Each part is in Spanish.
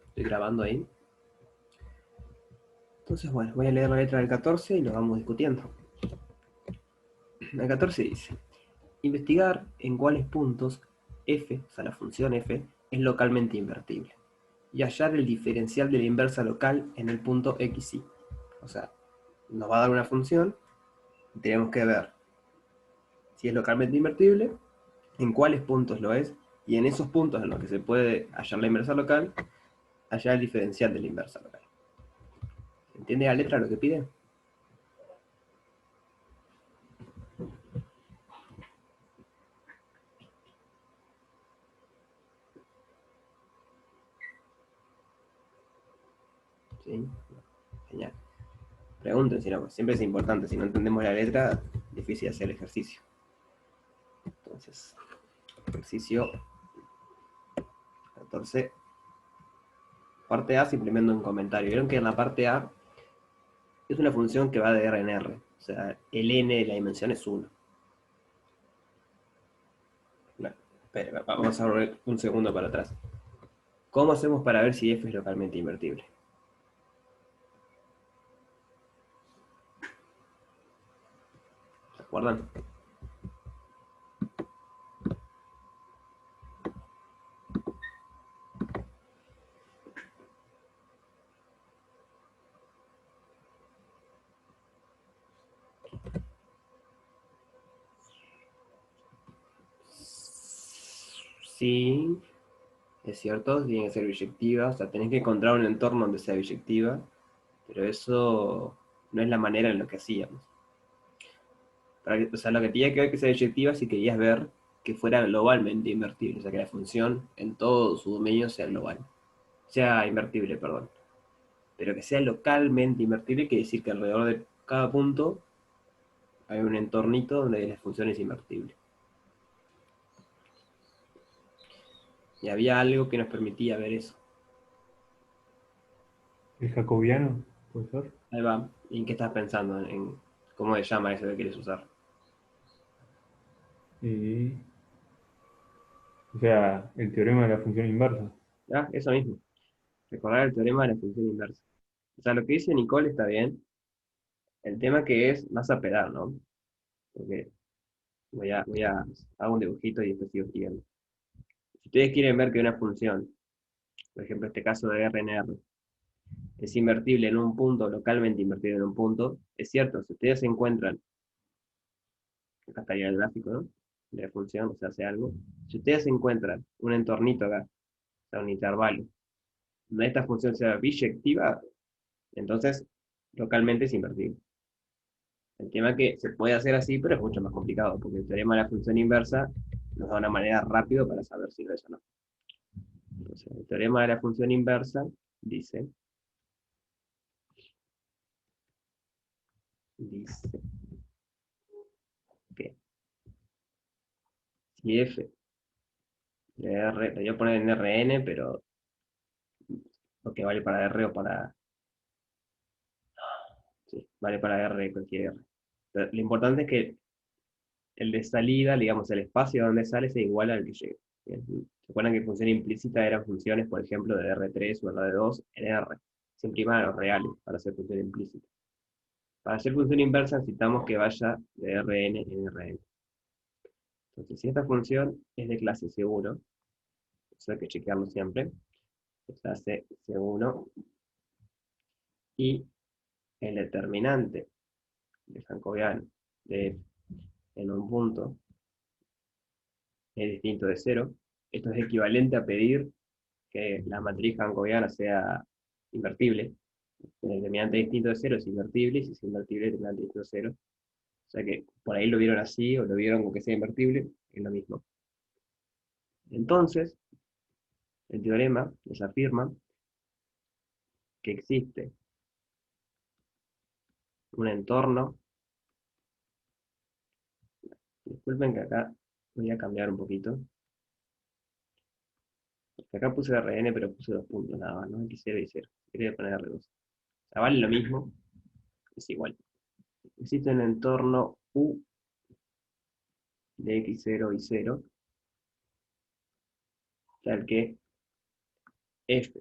Estoy grabando ahí. Entonces, bueno, voy a leer la letra del 14 y lo vamos discutiendo. El 14 dice: investigar en cuáles puntos f, o sea, la función f, es localmente invertible, y hallar el diferencial de la inversa local en el punto x, y. O sea, nos va a dar una función y tenemos que ver si es localmente invertible, en cuáles puntos lo es, y en esos puntos en los que se puede hallar la inversa local, hallar el diferencial de la inversa local. ¿Entiende la letra lo que pide? ¿Sí? Genial. Pregunten, si no, siempre es importante. Si no entendemos la letra, difícil hacer el ejercicio. Entonces, ejercicio 14. Parte A, simplemente un comentario. Vieron que en la parte A es una función que va de R en R. O sea, el n de la dimensión es 1. Bueno, espera, vamos a volver un segundo para atrás. ¿Cómo hacemos para ver si f es localmente invertible? ¿Se acuerdan? Sí, es cierto, tiene que ser biyectiva. O sea, tenés que encontrar un entorno donde sea biyectiva. Pero eso no es la manera en lo que hacíamos. O sea, lo que tenía que ver que sea biyectiva si querías ver que fuera globalmente invertible, o sea, que la función en todo su dominio sea global, sea invertible, perdón. Pero que sea localmente invertible quiere decir que alrededor de cada punto hay un entornito donde la función es invertible. Y había algo que nos permitía ver eso. ¿El jacobiano? ¿Puede ser? Ahí va. ¿Y en qué estás pensando? ¿En cómo se llama eso que quieres usar? Y, o sea, el teorema de la función inversa. ¿Ah? Eso mismo. Recordar el teorema de la función inversa. O sea, lo que dice Nicole está bien. El tema que es más a pedar, ¿no? Porque hago un dibujito y después sigo siguiendo. Si ustedes quieren ver que una función, por ejemplo, este caso de R en R, es invertible en un punto, localmente invertible en un punto, es cierto, si ustedes encuentran, acá estaría el gráfico, ¿no? De la función, o sea, hace algo. Si ustedes encuentran un entornito acá, o sea, un intervalo, donde esta función sea biyectiva, entonces localmente es invertible. El tema es que se puede hacer así, pero es mucho más complicado, porque el teorema de la función inversa nos da una manera rápida para saber si lo es o no. Entonces, el teorema de la función inversa dice que si f de R, lo voy a poner en Rn, pero lo que vale para R o para, sí, vale para R cualquier R. Pero lo importante es que el de salida, digamos, el espacio donde sale sea igual al que llega. Bien. ¿Se acuerdan que función implícita eran funciones, por ejemplo, de R3 o R2 en R? Siempre iban a los reales para hacer función implícita. Para hacer función inversa necesitamos que vaya de Rn en Rn. Entonces, si esta función es de clase C1, eso hay que chequearlo siempre, es clase C1, y el determinante de Jacobiano de f en un punto es distinto de 0, esto es equivalente a pedir que la matriz jacobiana sea invertible. El determinante distinto de 0 es invertible, y si es invertible, el determinante distinto de 0. O sea que por ahí lo vieron así, o lo vieron con que sea invertible, es lo mismo. Entonces, el teorema les afirma que existe un entorno. Disculpen que acá voy a cambiar un poquito. Porque acá puse Rn, pero puse dos puntos nada más, ¿no? X0 y 0. Quería poner R2. O sea, vale lo mismo, es igual. Existe un entorno U de X0 y 0, tal que F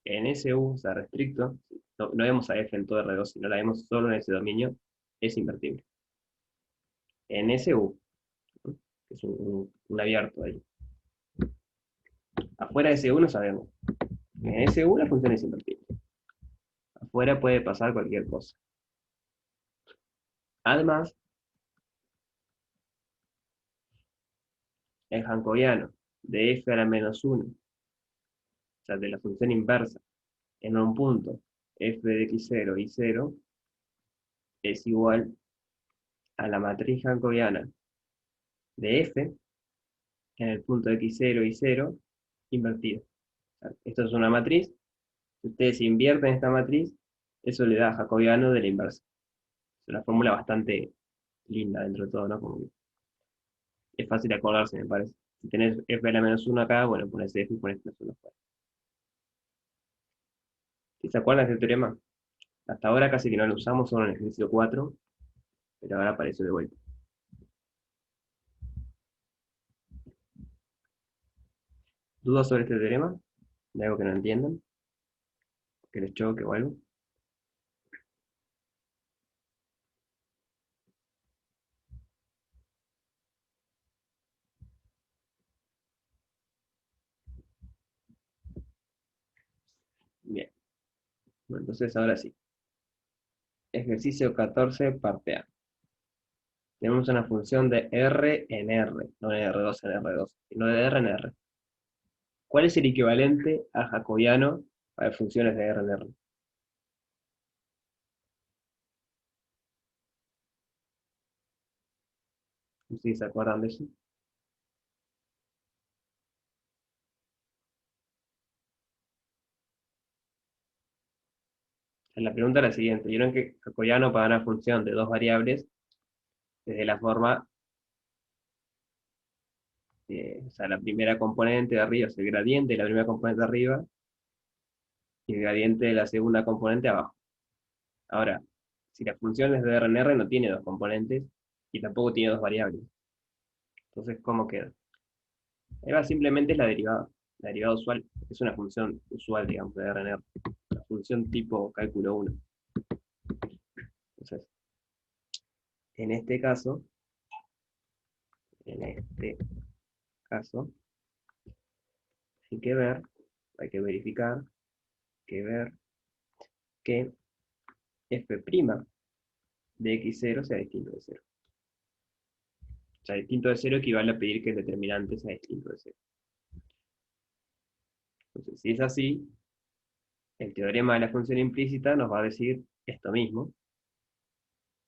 en SU, o sea, restricto, no vemos a F en todo R2, sino la vemos solo en ese dominio, es invertible. En SU, ¿no? Que es un abierto ahí. Afuera de SU no sabemos. En SU la función es invertible. Afuera puede pasar cualquier cosa. Además, el jacobiano de F a la menos 1, o sea, de la función inversa, en un punto F de x0 y 0, es igual a la matriz jacobiana de F en el punto x0 y 0 invertido. O sea, esto es una matriz. Si ustedes invierten esta matriz, eso le da a jacobiano de la inversa. Es una fórmula bastante linda dentro de todo, ¿no? Como que es fácil de acordarse, me parece. Si tenés f a la menos 1 acá, bueno, pones f y pones menos 1 afuera. ¿Sí se acuerdan de este teorema? Hasta ahora casi que no lo usamos, solo en el ejercicio 4, pero ahora apareció de vuelta. ¿Dudas sobre este teorema? ¿De algo que no entiendan? ¿Que les choque o algo? Bien. Bueno, entonces ahora sí. Ejercicio 14, parte A. Tenemos una función de R en R, no de R2 en R2, sino de R en R. ¿Cuál es el equivalente a jacobiano para funciones de R en R? No sé si se acuerdan de eso. La pregunta es la siguiente. Vieron que jacobiano para una función de dos variables, desde la forma, o sea, la primera componente de arriba es el gradiente de la primera componente de arriba, y el gradiente de la segunda componente abajo. Ahora, si la función es de R en R, no tiene dos componentes, y tampoco tiene dos variables. Entonces, ¿cómo queda? Ahí va, simplemente es la derivada. La derivada usual es una función usual, digamos, de R en R. La función tipo cálculo 1. Entonces, en este caso, en este caso, hay que ver, hay que verificar, hay que ver que f' de x0 sea distinto de 0. O sea, distinto de 0 equivale a pedir que el determinante sea distinto de 0. Entonces, si es así, el teorema de la función implícita nos va a decir esto mismo,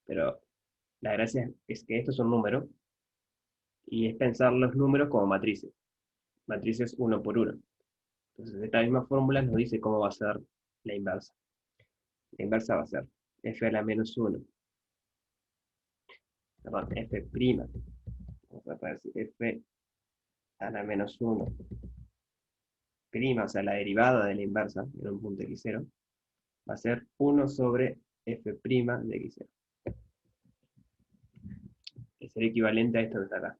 pero la gracia es que esto es un número, y es pensar los números como matrices uno por uno. Entonces, esta misma fórmula nos dice cómo va a ser la inversa. La inversa va a ser f a la menos 1, perdón, f', vamos a decir f a la menos 1, prima, o sea, la derivada de la inversa, en un punto x0, va a ser 1 sobre f' de x0. Que sería equivalente a esto que está acá.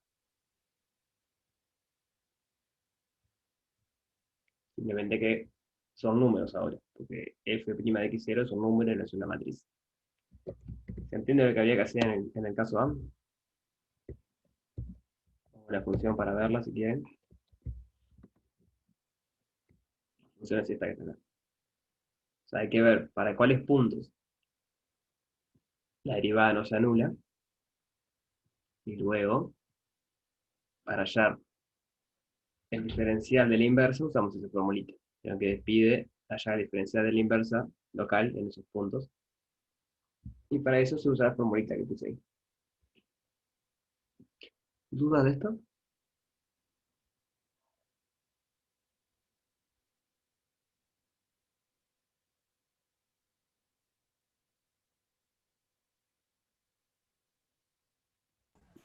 Simplemente que son números ahora, porque f' de x0 es un número y no es una matriz. ¿Se entiende lo que había que hacer en el caso A? La función para verla si quieren. La función es esta que está acá. O sea, hay que ver para cuáles puntos la derivada no se anula, y luego, para hallar el diferencial de la inversa, usamos esa formulita, que despide hallar el diferencial de la inversa local en esos puntos. Y para eso se usa la formulita que puse ahí. ¿Dudas de esto?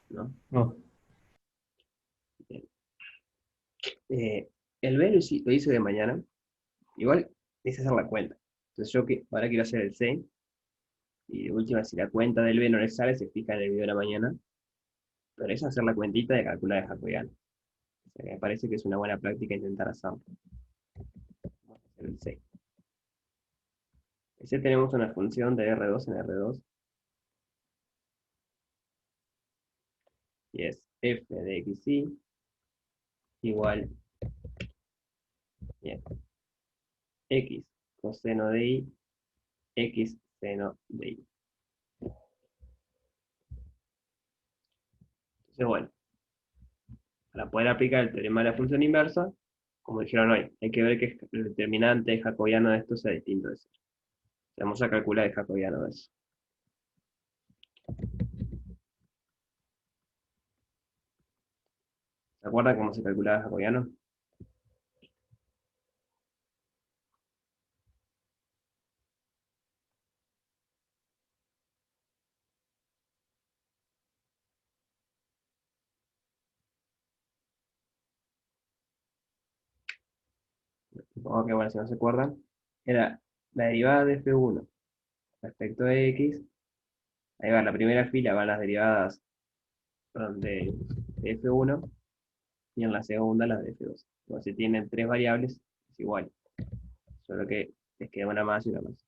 ¿No? No, Bien. El B lo hice de mañana. Igual es hacer la cuenta. Entonces yo ahora quiero hacer el C. Y de última, si la cuenta del B no les sale, se fija en el video de la mañana. Pero es hacer la cuentita de calcular el jacobiano. O sea, me parece que es una buena práctica intentar hacerlo. Si tenemos una función de R2 en R2, y es f de xy igual, bien, x coseno de y, x seno de y. Entonces, bueno, para poder aplicar el teorema de la función inversa, como dijeron hoy, hay que ver que el determinante jacobiano de esto sea distinto de cero. Vamos a calcular el jacobiano de eso. ¿Se acuerdan cómo se calculaba el jacobiano? Supongo que, bueno, si no se acuerdan, era la derivada de f1 respecto de x. Ahí va, la primera fila van las derivadas, perdón, de f1 y en la segunda las de f2. Entonces, si tienen tres variables, es igual, solo que les queda una más y una más.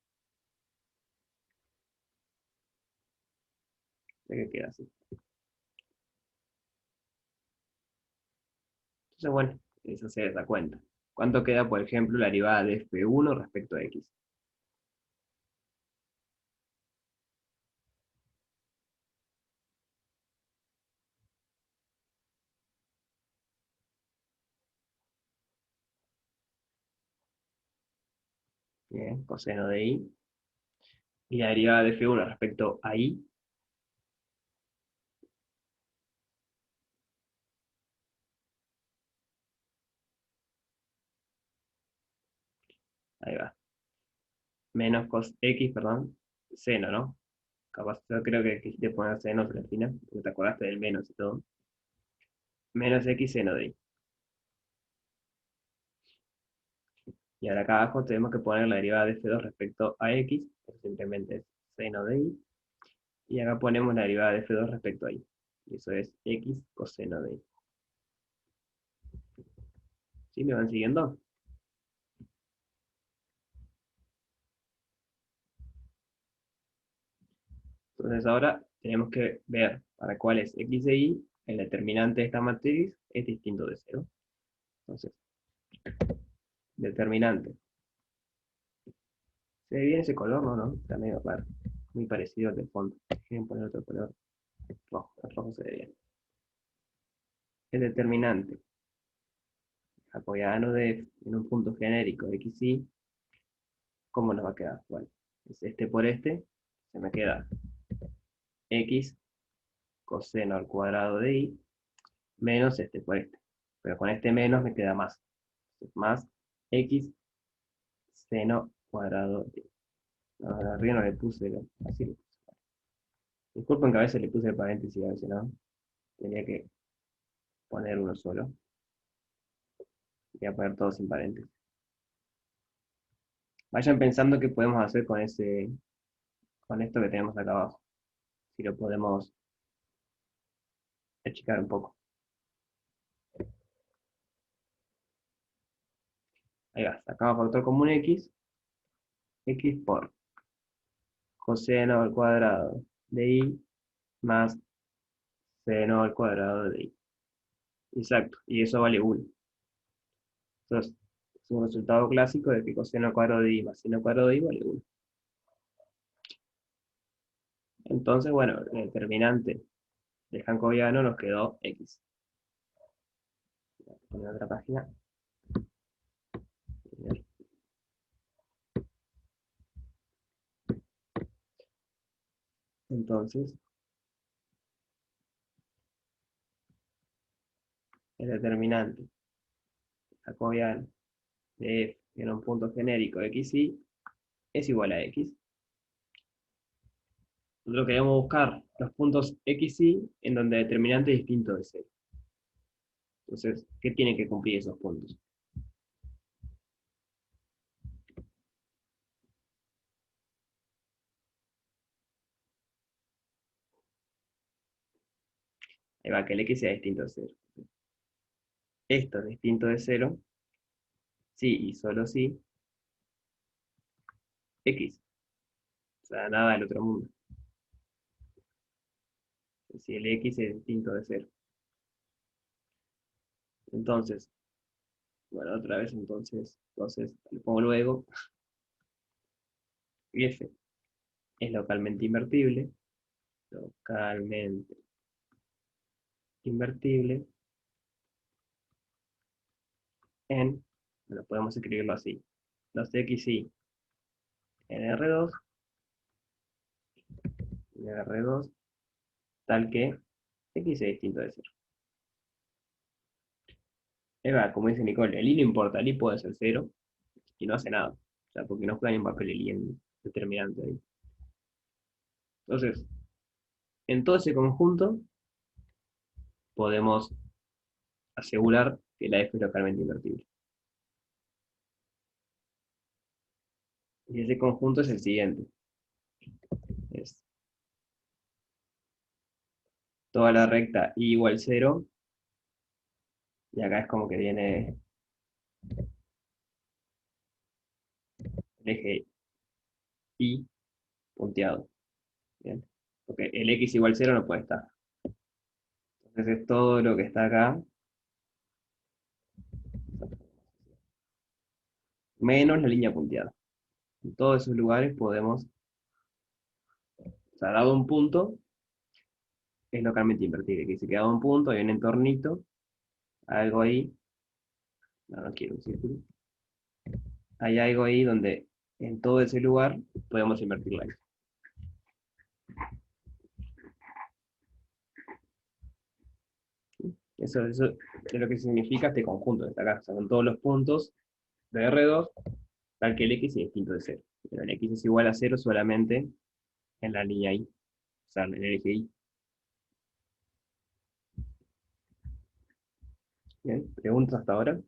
Así que queda así. Entonces, bueno, eso se da cuenta. ¿Cuánto queda, por ejemplo, la derivada de f1 respecto a x? Bien, coseno de y. Y la derivada de f1 respecto a y, ahí va. Menos cos x, perdón, seno, ¿no? Capaz, yo creo que quisiste poner seno al final, porque te acordaste del menos y todo. Menos x seno de y. Y ahora acá abajo tenemos que poner la derivada de f2 respecto a x, que simplemente es seno de y. Y acá ponemos la derivada de f2 respecto a y. Y eso es x coseno de y. ¿Sí me van siguiendo? Entonces ahora tenemos que ver para cuál es x de y, el determinante de esta matriz es distinto de cero. Entonces, determinante. ¿Se ve bien ese color? No, no, está medio raro. Muy parecido al del fondo. Quieren poner otro color rojo. El rojo se ve bien. El determinante jacobiano de en un punto genérico x y, ¿cómo nos va a quedar? Bueno, es este por este, se me queda x coseno al cuadrado de y menos este por este. Pero con este menos me queda más. Más x seno cuadrado de y. No, arriba no le puse, así le puse. Disculpen que a veces le puse el paréntesis, a veces no. Tenía que poner uno solo. Voy a poner todo sin paréntesis. Vayan pensando qué podemos hacer con esto que tenemos acá abajo. Si lo podemos achicar un poco. Ahí va, sacamos factor común x por coseno al cuadrado de y más seno al cuadrado de y. Exacto, y eso vale 1. Entonces, es un resultado clásico de que coseno al cuadrado de y más seno al cuadrado de y vale 1. Entonces, bueno, el determinante de jacobiano nos quedó x. En otra página. Entonces, el determinante jacobiano de f en un punto genérico x y es igual a x. Nosotros queremos buscar los puntos x y en donde el determinante es distinto de cero. Entonces, ¿qué tiene que cumplir esos puntos? Ahí va, que el x sea distinto de cero. Esto es distinto de cero, sí y solo si x. sea, nada del otro mundo. Si el x es distinto de cero. Entonces, bueno, otra vez entonces lo pongo luego. F es localmente invertible. Localmente invertible en, bueno, podemos escribirlo así, los xy en R2, en R2, tal que x es distinto de cero. Eva, como dice Nicole, el i no importa, el i puede ser cero y no hace nada. O sea, porque no juega ni un papel el i en determinante ahí. Entonces, en todo ese conjunto podemos asegurar que la f es localmente invertible. Y ese conjunto es el siguiente. Es toda la recta i igual 0, y acá es como que viene el eje y punteado. Bien. Porque el x igual 0 no puede estar. Entonces es todo lo que está acá, menos la línea punteada. En todos esos lugares podemos, o sea, dado un punto, es localmente invertible. Que si queda un punto, hay un entornito, algo ahí, no quiero un círculo, hay algo ahí donde en todo ese lugar podemos invertir la x. Eso es lo que significa este conjunto de esta acá. O sea, con todos los puntos de R2, tal que el x es distinto de 0. Pero el x es igual a 0 solamente en la línea y, o sea, en el eje y. Bien, ¿preguntas hasta ahora?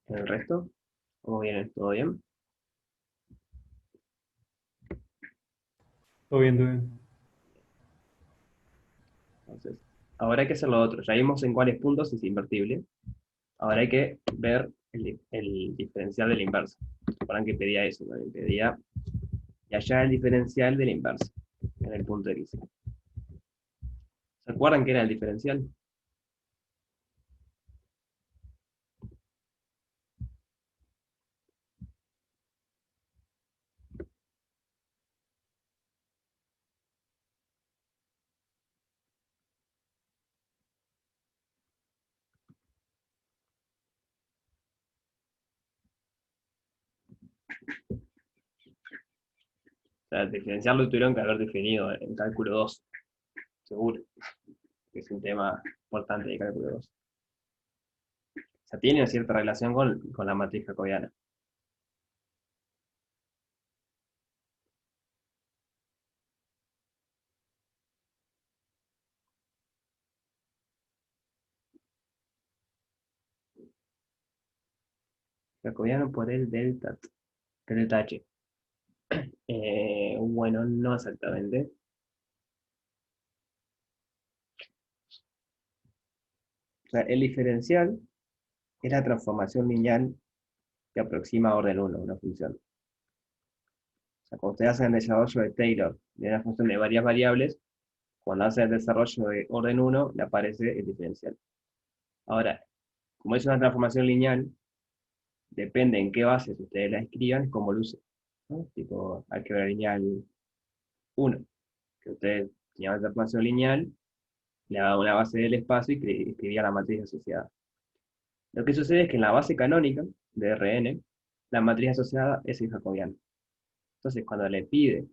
¿En el resto? ¿Cómo viene? ¿Todo bien? Todo bien, todo bien. Entonces, ahora hay que hacer lo otro. Ya vimos en cuáles puntos es invertible. Ahora hay que ver el diferencial de la inversa. Recuerdan que pedía eso, también pedía y allá el diferencial de la inversa, en el punto X. ¿Se acuerdan qué era el diferencial? O sea, el diferencial lo tuvieron que haber definido en cálculo 2, seguro, que es un tema importante de cálculo 2. O sea, tiene una cierta relación con la matriz jacobiana. Jacobiano por el delta H. Bueno, no exactamente. O sea, el diferencial es la transformación lineal que aproxima a orden 1 una función. O sea, cuando ustedes hacen el desarrollo de Taylor de una función de varias variables, cuando hacen el desarrollo de orden 1, le aparece el diferencial. Ahora, como es una transformación lineal, depende en qué bases ustedes la escriban, es como luce. ¿No? Tipo, álgebra lineal 1, que ustedes tenían una transformación lineal, le daba una base del espacio y escribía la matriz asociada. Lo que sucede es que en la base canónica de Rn, la matriz asociada es el jacobiano. Entonces, cuando le pide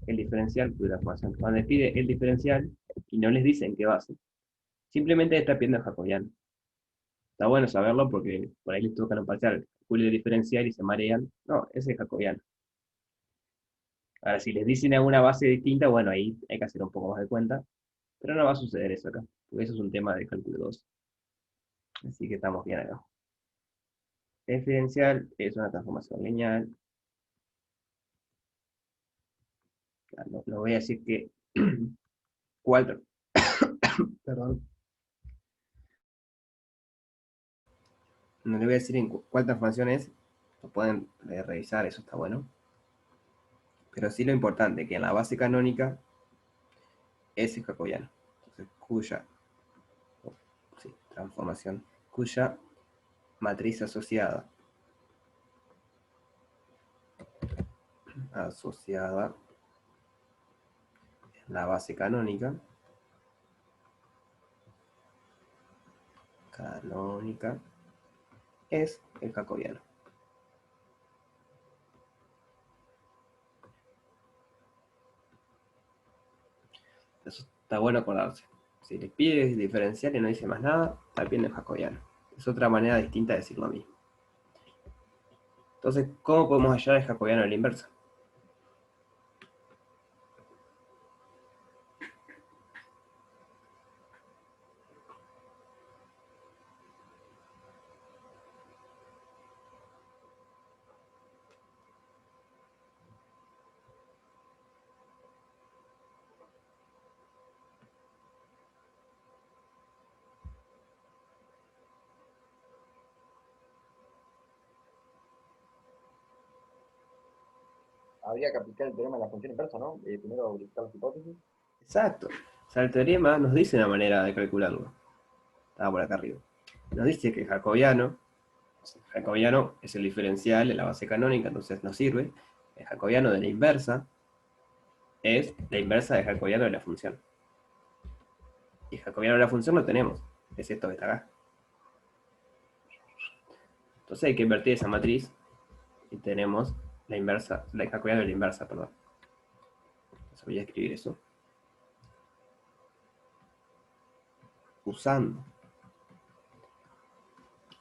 el diferencial, cuando le pide el diferencial y no les dicen qué base, simplemente está pidiendo el jacobiano. Está bueno saberlo porque por ahí les tocan un parcial, calculo el diferencial y se marean. No, ese es el jacobiano. Ahora, si les dicen alguna base distinta, bueno, ahí hay que hacer un poco más de cuenta, pero no va a suceder eso acá, porque eso es un tema de cálculo 2. Así que estamos bien acá. El diferencial es una transformación lineal. No voy a decir que 4, perdón, No le voy a decir en cuál transformación es, lo pueden revisar, eso está bueno. Pero sí lo importante, que en la base canónica es jacobiano. Entonces, transformación, cuya matriz asociada en la base canónica es el jacobiano. Eso está bueno acordarse. Si les pide diferencial y no dice más nada, está bien el jacobiano. Es otra manera distinta de decir lo mismo. Entonces, ¿cómo podemos hallar el jacobiano a la inversa? Habría que aplicar el teorema de la función inversa, ¿no? Primero verificar las hipótesis. Exacto. O sea, el teorema nos dice una manera de calcularlo. Estaba por acá arriba. Nos dice que el jacobiano es el diferencial de la base canónica, entonces nos sirve. El jacobiano de la inversa es la inversa del jacobiano de la función. Y el jacobiano de la función lo tenemos. Es esto que está acá. Entonces hay que invertir esa matriz y tenemos la inversa, el jacobiano de la inversa, perdón. Entonces voy a escribir eso. Usando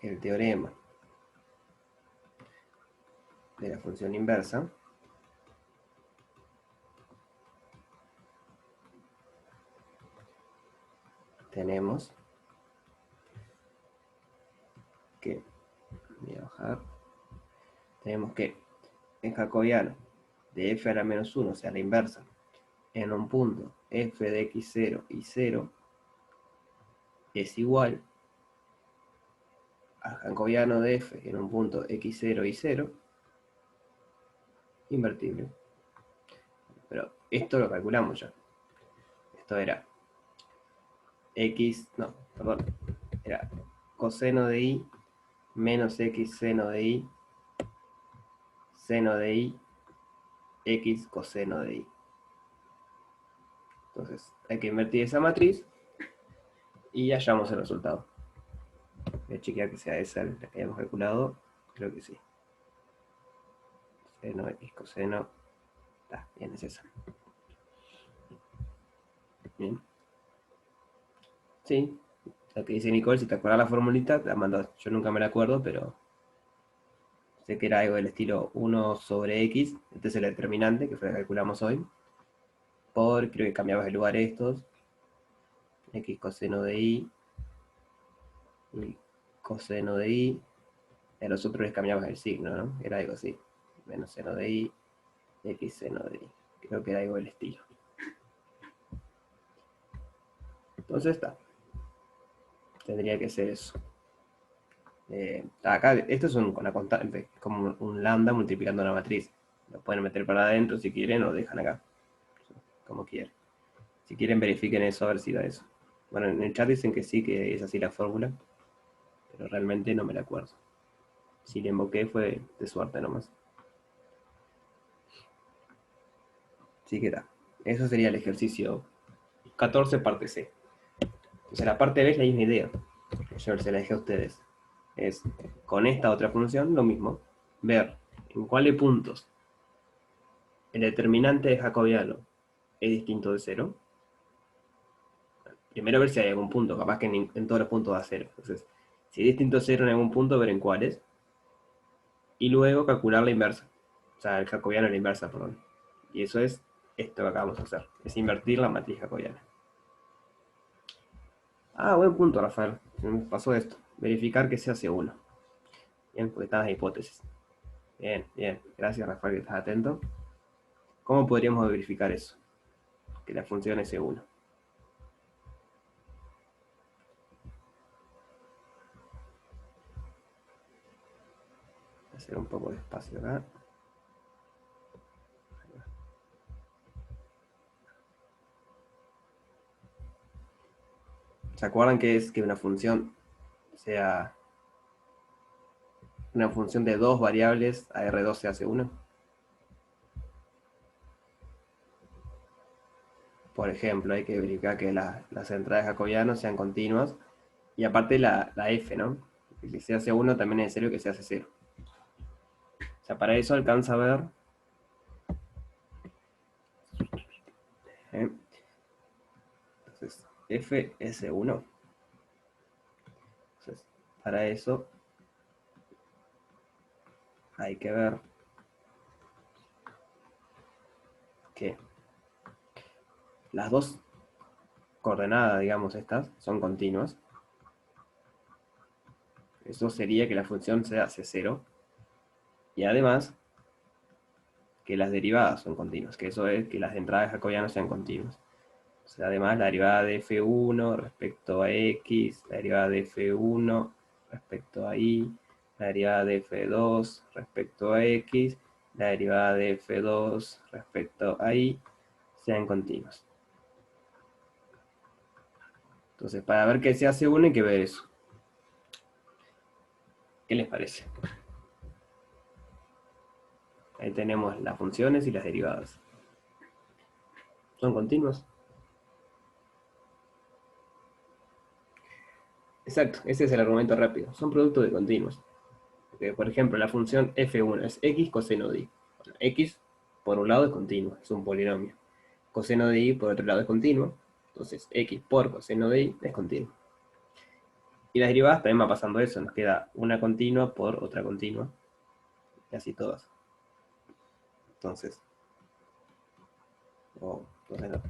el teorema de la función inversa, tenemos que, voy a bajar, tenemos que el jacobiano de f a la menos 1, o sea, la inversa, en un punto f de x0 y 0 es igual al jacobiano de f en un punto x0 y 0 invertible. Pero esto lo calculamos ya. Esto era era coseno de i menos x seno de i, seno de i, x coseno de i. Entonces hay que invertir esa matriz y hallamos el resultado. Voy a chequear que sea esa la que habíamos calculado. Creo que sí. Seno x coseno. Está bien, es esa. Bien. Sí, lo que dice Nicole, si te acuerdas la formulita, te la mandó. Yo nunca me la acuerdo, pero sé que era algo del estilo 1 sobre x. Este es el determinante que fue el que calculamos hoy. Por, creo que cambiabas de lugar estos. X coseno de i y coseno de i. En los otros les cambiabas el signo, ¿no? Era algo así. Menos seno de i, x seno de i. Creo que era algo del estilo. Entonces está. Tendría que ser eso. Acá, esto es una constante, como un lambda multiplicando una matriz. Lo pueden meter para adentro si quieren o dejan acá. Como quieran. Si quieren verifiquen eso, a ver si da eso. Bueno, en el chat dicen que sí, que es así la fórmula. Pero realmente no me la acuerdo. Si le invoqué fue de suerte nomás. Así que da. Eso sería el ejercicio 14 parte C. Entonces la parte B es la misma idea. Yo se la dejé a ustedes. Es con esta otra función lo mismo. Ver en cuáles puntos el determinante de jacobiano es distinto de 0. Primero ver si hay algún punto, capaz que en todos los puntos da 0. Entonces, si es distinto de 0 en algún punto, ver en cuáles. Y luego calcular la inversa. O sea, el jacobiano a la inversa, perdón. Y eso es esto que acabamos de hacer. Es invertir la matriz jacobiana. Ah, buen punto, Rafael. Me pasó esto. Verificar que sea C1. Bien, porque están las hipótesis. Bien, bien. Gracias, Rafael, que estás atento. ¿Cómo podríamos verificar eso? Que la función es C1. hacer un poco de espacio acá. ¿Se acuerdan que es que una función sea una función de dos variables, a R2 se hace 1? Por ejemplo, hay que verificar que las entradas jacobianas sean continuas. Y aparte la f, ¿no? Que se hace 1 también es necesario que se hace 0. O sea, para eso alcanza a ver. Entonces, f es 1. Entonces, para eso hay que ver que las dos coordenadas, digamos, estas, son continuas. Eso sería que la función se hace 0. Y además, que las derivadas son continuas, que eso es que las entradas jacobianas sean continuas. O sea, además, la derivada de f1 respecto a x, la derivada de f1 respecto a y, la derivada de f2 respecto a x, la derivada de f2 respecto a y, sean continuas. Entonces, para ver qué se hace uno hay que ver eso. ¿Qué les parece? Ahí tenemos las funciones y las derivadas. ¿Son continuas? Exacto, ese es el argumento rápido. Son productos de continuos. Porque, por ejemplo, la función f1 es x coseno de y. Bueno, x, por un lado, es continuo, es un polinomio. Coseno de y, por otro lado, es continuo. Entonces, x por coseno de y es continuo. Y las derivadas también va pasando eso. Nos queda una continua por otra continua. Y así todas. Entonces, entonces no.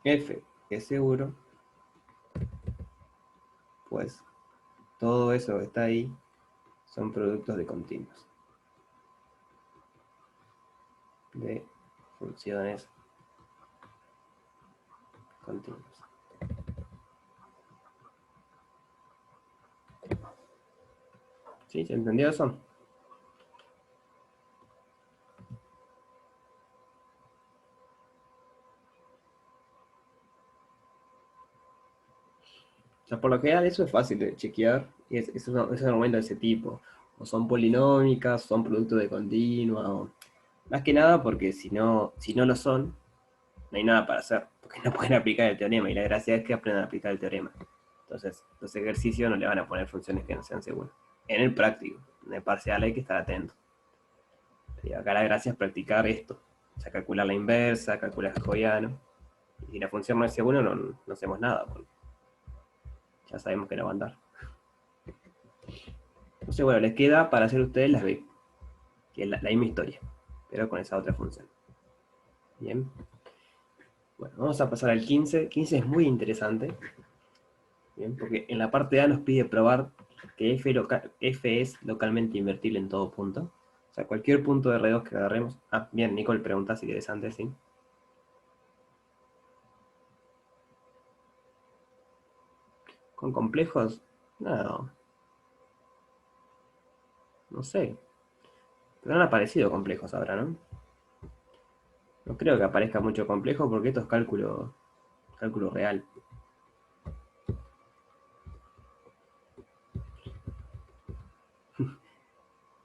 F es seguro, pues todo eso que está ahí son productos de continuos. De funciones continuas. ¿Sí? ¿Se entendió eso? O sea, por lo general eso es fácil de chequear y es un argumento de ese tipo. O son polinómicas, son productos de continua, o... Más que nada porque si no lo son, no hay nada para hacer, porque no pueden aplicar el teorema, y la gracia es que aprendan a aplicar el teorema. Entonces, los ejercicios no le van a poner funciones que no sean seguras. En el práctico, en el parcial hay que estar atento. Y acá la gracia es practicar esto. O sea, calcular la inversa, calcular el jacobiano. Y si la función no es segura, no hacemos nada, porque ya sabemos que no va a andar. Entonces, bueno, les queda para hacer ustedes las B, que es la misma historia, pero con esa otra función. Bien. Bueno, vamos a pasar al 15. 15 es muy interesante. Bien, porque en la parte A nos pide probar que f es localmente invertible en todo punto. O sea, cualquier punto de R2 que agarremos. Ah, bien, Nicole pregunta si querés antes, ¿sí? ¿Con complejos? No. No sé. Pero han aparecido complejos ahora, ¿no? No creo que aparezca mucho complejo porque esto es cálculo real.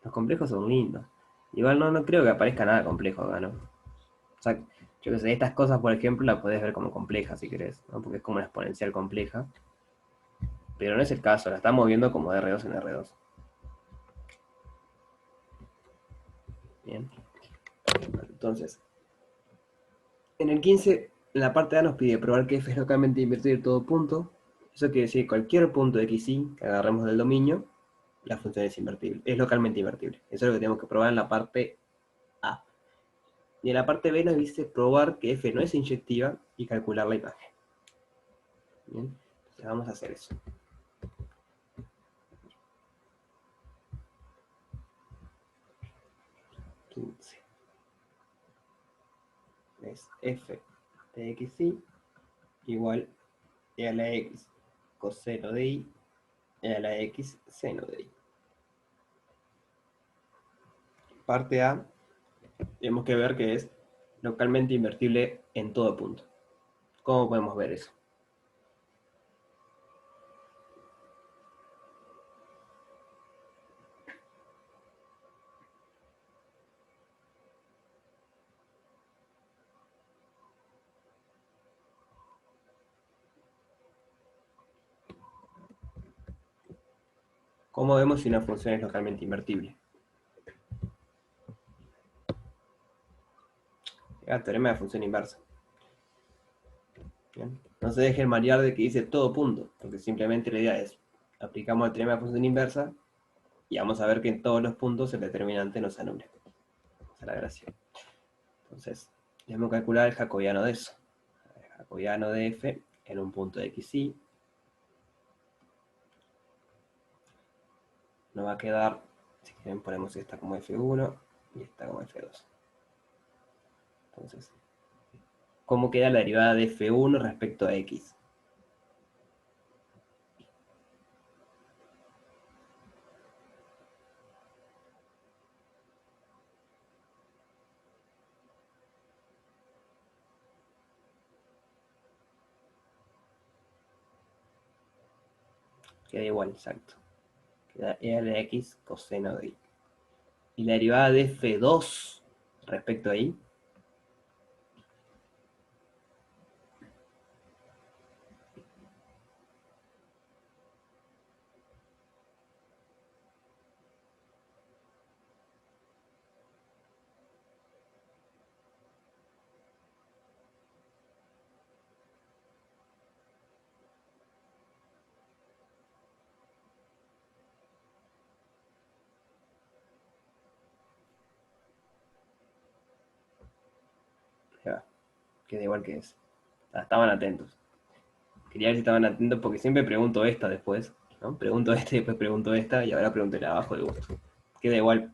Los complejos son lindos. Igual no creo que aparezca nada complejo acá, ¿no? O sea, yo que sé, estas cosas, por ejemplo, las podés ver como complejas si querés, ¿no? Porque es como una exponencial compleja. Pero no es el caso, la estamos viendo como de R2 en R2. Bien. Entonces, en el 15, en la parte A nos pide probar que f es localmente invertible en todo punto. Eso quiere decir que cualquier punto de xy que agarremos del dominio, la función es invertible, es localmente invertible. Eso es lo que tenemos que probar en la parte A. Y en la parte B nos dice probar que f no es inyectiva y calcular la imagen. Bien, entonces vamos a hacer eso. Es f de xy igual a la x coseno de y a la x seno de y. parte A, tenemos que ver que es localmente invertible en todo punto. ¿Cómo podemos ver eso? ¿Cómo vemos si una función es localmente invertible? El teorema de función inversa. Bien. No se dejen marear de que dice todo punto, porque simplemente la idea es, aplicamos el teorema de función inversa y vamos a ver que en todos los puntos el determinante nos anula. Esa es la gracia. Entonces, debemos calcular el jacobiano de eso. El jacobiano de f en un punto de xy nos va a quedar, si quieren ponemos esta como f1 y esta como f2. Entonces, ¿cómo queda la derivada de f1 respecto a x? Queda igual, exacto. Queda e a la x coseno de y. Y la derivada de f2 respecto a y, ya, queda igual que es. Estaban atentos. Quería ver si estaban atentos porque siempre pregunto esta después, ¿no? Pregunto esta y después pregunto esta y ahora pregunto la abajo de gusto. Queda igual.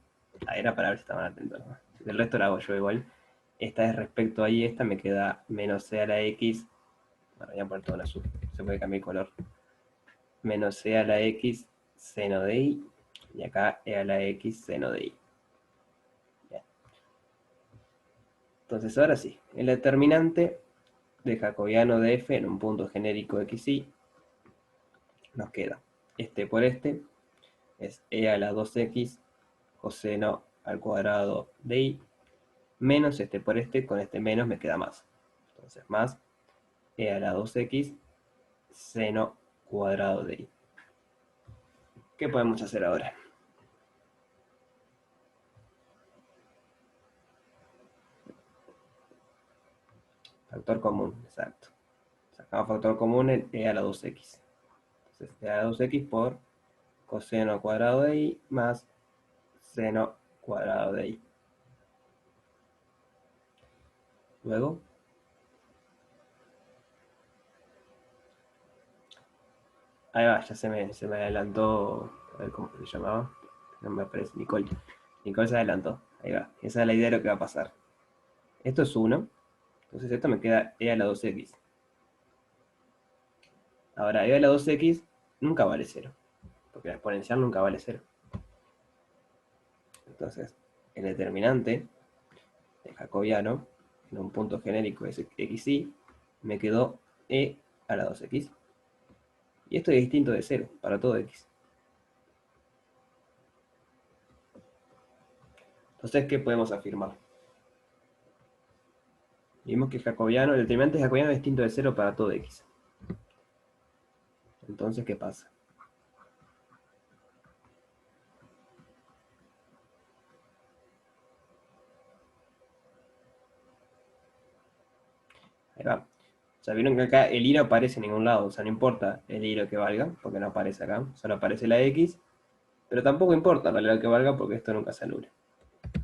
Era para ver si estaban atentos, ¿no? El resto la hago yo igual. Esta es respecto a y esta me queda menos c a la x. Bueno, voy a poner todo en azul. Se puede cambiar el color. Menos c a la x seno de y. Y acá e a la x seno de y. Bien. Entonces ahora sí. El determinante de jacobiano de f en un punto genérico xy nos queda este por este es e a la 2x coseno al cuadrado de y menos este por este, con este menos me queda más. Entonces más e a la 2x seno cuadrado de y. ¿Qué podemos hacer ahora? Factor común, exacto. Sacamos factor común en e a la 2x. Entonces e a la 2x por coseno cuadrado de y más seno cuadrado de y. Luego, ahí va, ya se me adelantó, a ver cómo se llamaba, no me aparece, Nicole. Nicole se adelantó, ahí va, esa es la idea de lo que va a pasar. Esto es 1, entonces esto me queda e a la 2x. Ahora, e a la 2x nunca vale 0, porque la exponencial nunca vale 0. Entonces, el determinante de jacobiano en un punto genérico es xy, me quedó e a la 2x. Y esto es distinto de 0 para todo x. Entonces, ¿qué podemos afirmar? Vimos que el determinante de jacobiano es distinto de 0 para todo x. Entonces, ¿qué pasa? Ahí va. O sea, vieron que acá el i no aparece en ningún lado. O sea, no importa el i lo que valga, porque no aparece acá. Solo aparece la x. Pero tampoco importa lo que valga, porque esto nunca se anula.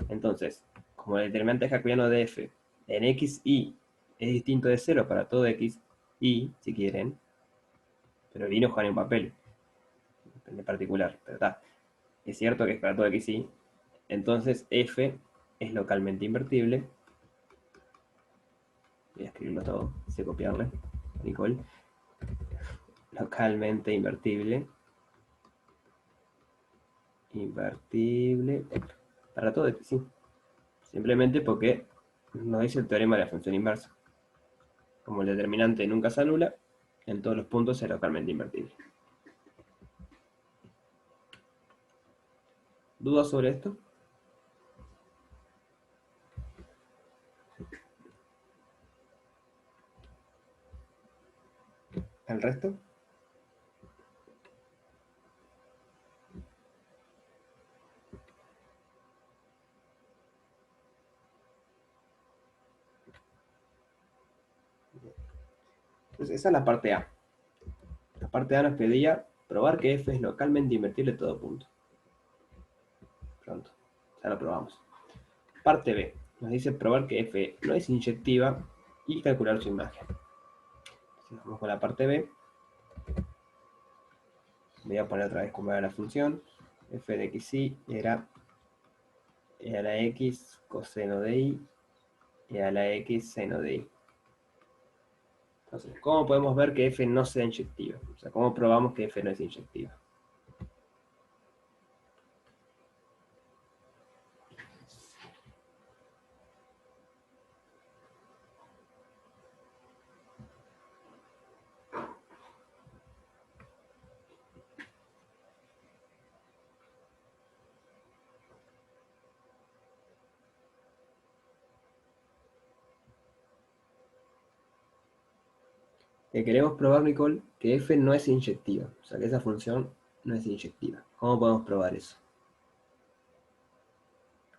Entonces, como el determinante jacobiano de f en x y es distinto de 0 para todo x y, si quieren, pero el i no juega ni un papel en particular, pero está. Es cierto que es para todo x y, entonces f es localmente invertible. Voy a escribirlo todo, sé copiarle, Nicole. Localmente invertible. Invertible para todo x, sí. Simplemente porque nos dice el teorema de la función inversa. Como el determinante nunca se anula, en todos los puntos es localmente invertible. ¿Dudas sobre esto? ¿El resto? Entonces, esa es la parte A. La parte A nos pedía probar que f es localmente invertible en todo punto. Pronto, ya lo probamos. Parte B. Nos dice probar que f no es inyectiva y calcular su imagen. Entonces, vamos con la parte B. Voy a poner otra vez como era la función. F de xy era e a la x coseno de y e a la x seno de y. Entonces, ¿cómo podemos ver que f no sea inyectiva? O sea, ¿cómo probamos que f no es inyectiva? Que queremos probar, Nicole, que f no es inyectiva. O sea, que esa función no es inyectiva. ¿Cómo podemos probar eso?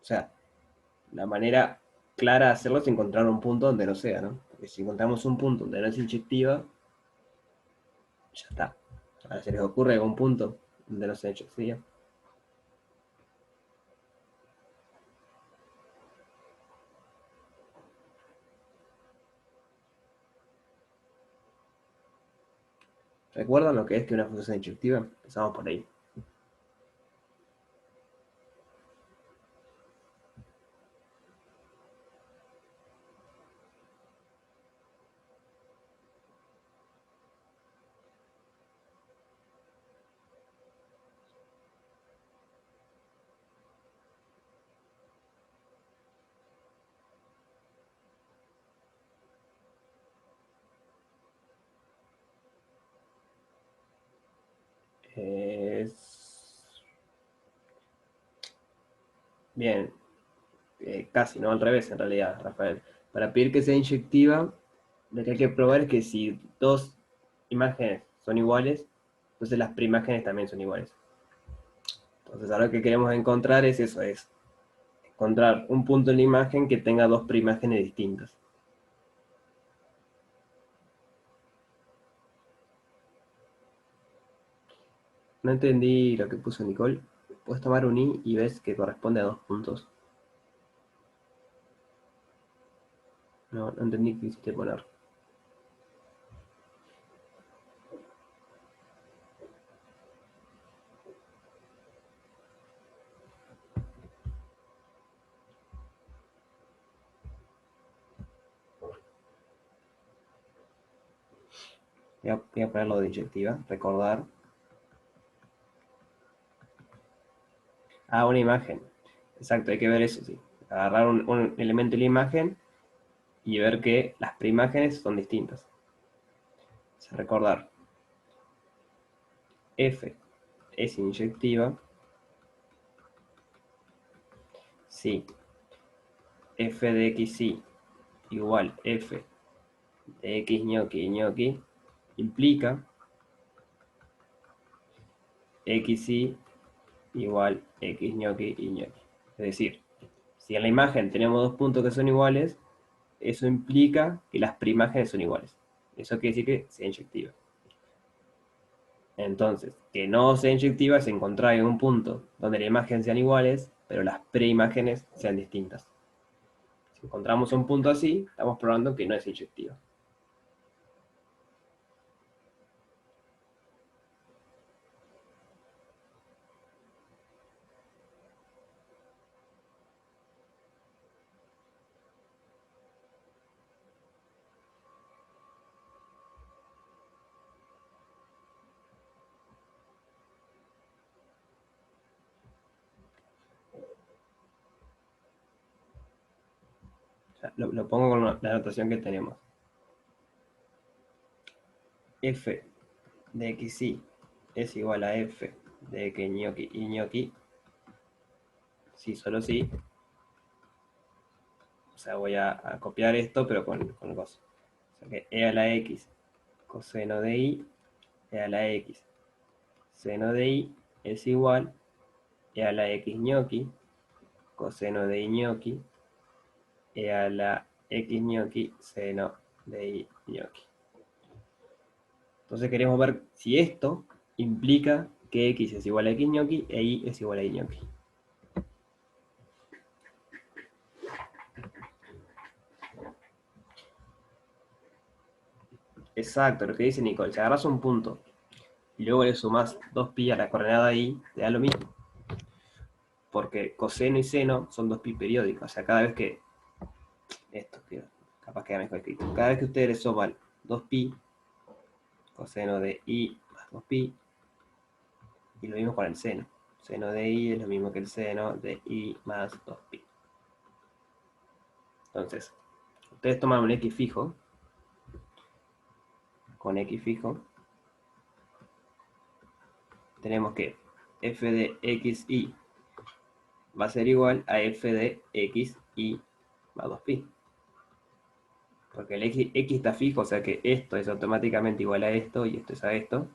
O sea, la manera clara de hacerlo es encontrar un punto donde no sea, ¿no? Porque si encontramos un punto donde no es inyectiva, ya está. Ahora, ¿se les ocurre algún punto donde no sea inyectiva? ¿Recuerdan lo que es que una función es inyectiva? Empezamos por ahí. Bien, casi, ¿no? Al revés, en realidad, Rafael. Para pedir que sea inyectiva, lo que hay que probar es que si dos imágenes son iguales, entonces las preimágenes también son iguales. Entonces ahora lo que queremos encontrar es eso, es encontrar un punto en la imagen que tenga dos preimágenes distintas. No entendí lo que puso Nicole. Puedes tomar un i y ves que corresponde a dos puntos. No, no entendí qué quisiste poner. Voy a poner lo de inyectiva, recordar. Ah, una imagen. Exacto, hay que ver eso, sí. Agarrar un elemento de la imagen y ver que las preimágenes son distintas. O sea, recordar. F es inyectiva si f de xy igual f de x ñoqui ñoqui implica xy igual x ñoqui y ñoqui. Es decir, si en la imagen tenemos dos puntos que son iguales, eso implica que las preimágenes son iguales. Eso quiere decir que sea inyectiva. Entonces, que no sea inyectiva es encontrar en un punto donde las imágenes sean iguales, pero las preimágenes sean distintas. Si encontramos un punto así, estamos probando que no es inyectiva. Lo pongo con la notación que tenemos. F de xy es igual a f de x ñoqui y ñoqui, si solo si. O sea, voy a copiar esto, pero con cosas. O sea que e a la x coseno de y, e a la x seno de y es igual e a la x ñoqui coseno de y ñoqui, e a la x ñoqui seno de y ñoqui. Entonces queremos ver si esto implica que x es igual a x ñoqui e y es igual a y ñoqui. Exacto, lo que dice Nicole. Si agarras un punto y luego le sumas 2pi a la coordenada y, te da lo mismo. Porque coseno y seno son 2pi periódicos. O sea, cada vez que... Esto, tío, capaz queda mejor escrito. Cada vez que ustedes le suman 2pi, coseno de y más 2pi, y lo mismo con el seno. Seno de y es lo mismo que el seno de y más 2pi. Entonces, ustedes toman un x fijo, con x fijo, tenemos que f de xy va a ser igual a f de xy más 2pi. Porque el x está fijo, o sea que esto es automáticamente igual a esto y esto es a esto.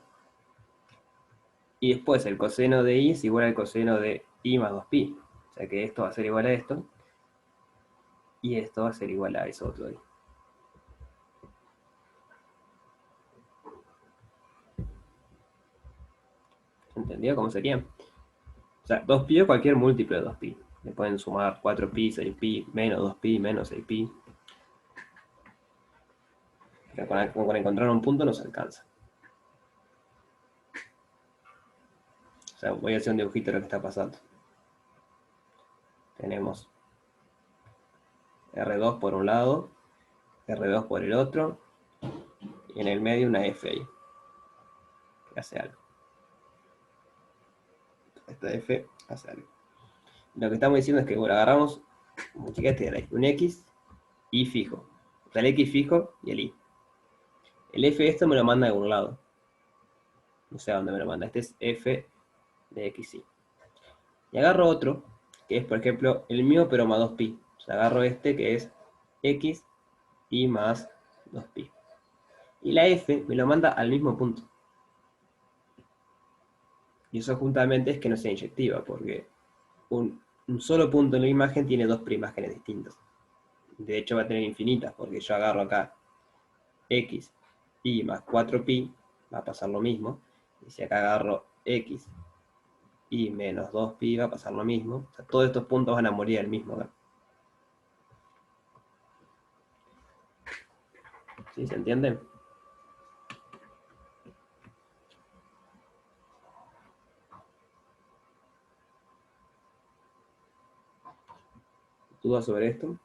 Y después el coseno de y es igual al coseno de y más 2pi. O sea que esto va a ser igual a esto. Y esto va a ser igual a eso otro de ahí. ¿Entendido cómo sería? O sea, 2pi es cualquier múltiplo de 2pi. Le pueden sumar 4pi, 6pi, menos 2pi, menos 6pi. Pero con encontrar un punto nos alcanza. O sea, voy a hacer un dibujito de lo que está pasando. Tenemos R2 por un lado, R2 por el otro, y en el medio una F ahí, que hace algo. Esta F hace algo. Lo que estamos diciendo es que, bueno, agarramos, como chicaste de ahí, un X y fijo. O sea, el X fijo y el Y. El F esto me lo manda de un lado. No sé a dónde me lo manda. Este es F de XY. Y agarro otro, que es, por ejemplo, el mío, pero más 2pi. O sea, agarro este, que es X y más 2pi. Y la F me lo manda al mismo punto. Y eso juntamente es que no sea inyectiva, porque un solo punto en la imagen tiene dos preimágenes distintas. De hecho va a tener infinitas, porque yo agarro acá x y más 4pi, va a pasar lo mismo. Y si acá agarro x y menos 2pi, va a pasar lo mismo. O sea, todos estos puntos van a morir al mismo acá. ¿Sí? ¿Se entiende? ¿Dudas sobre esto?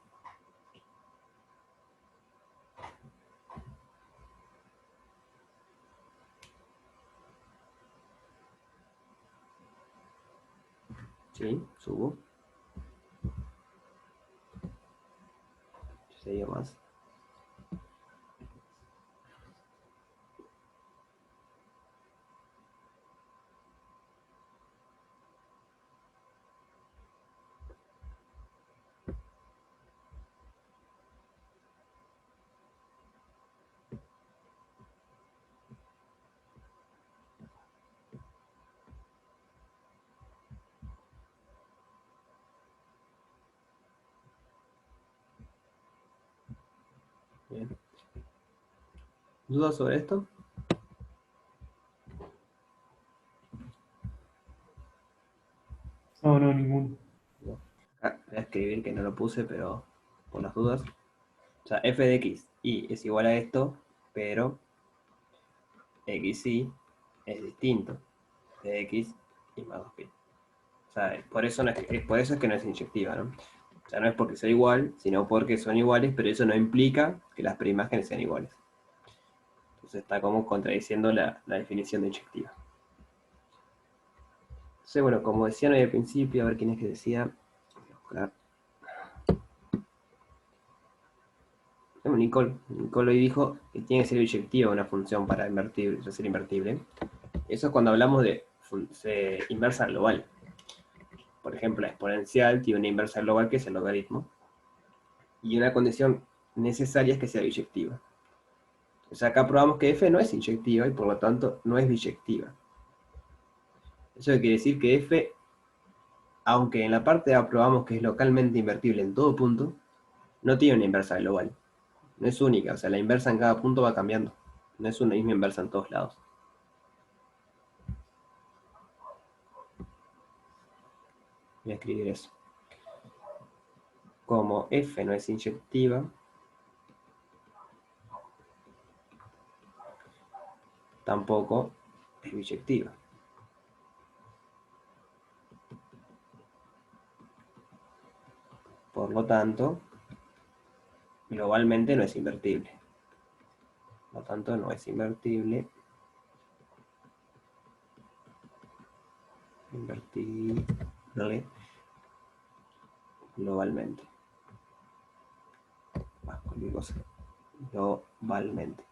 Sí, subo. Sería más. Bien. ¿Dudas sobre esto? No, no, ninguno. No. Acá voy a escribir que no lo puse, pero por las dudas. O sea, f de x y es igual a esto, pero xy es distinto de x y más 2pi. O sea, por eso, por eso es que no es inyectiva, ¿no? O sea, no es porque sea igual, sino porque son iguales, pero eso no implica que las preimágenes sean iguales. Entonces está como contradiciendo la definición de inyectiva. Entonces, bueno, como decían hoy al principio, a ver quién es que decía. Voy a buscar. Nicole hoy dijo que tiene que ser biyectiva una función para ser invertible. Eso es cuando hablamos de inversa global. Por ejemplo, la exponencial tiene una inversa global que es el logaritmo. Y una condición necesaria es que sea biyectiva. O sea, acá probamos que f no es inyectiva y por lo tanto no es biyectiva. Eso quiere decir que f, aunque en la parte A probamos que es localmente invertible en todo punto, no tiene una inversa global. No es única, o sea, la inversa en cada punto va cambiando. No es una misma inversa en todos lados. Voy a escribir eso. Como f no es inyectiva, tampoco es biyectiva. Por lo tanto, globalmente no es invertible. Por lo tanto, no es invertible. Invertible globalmente. Cualquier cosa. Globalmente.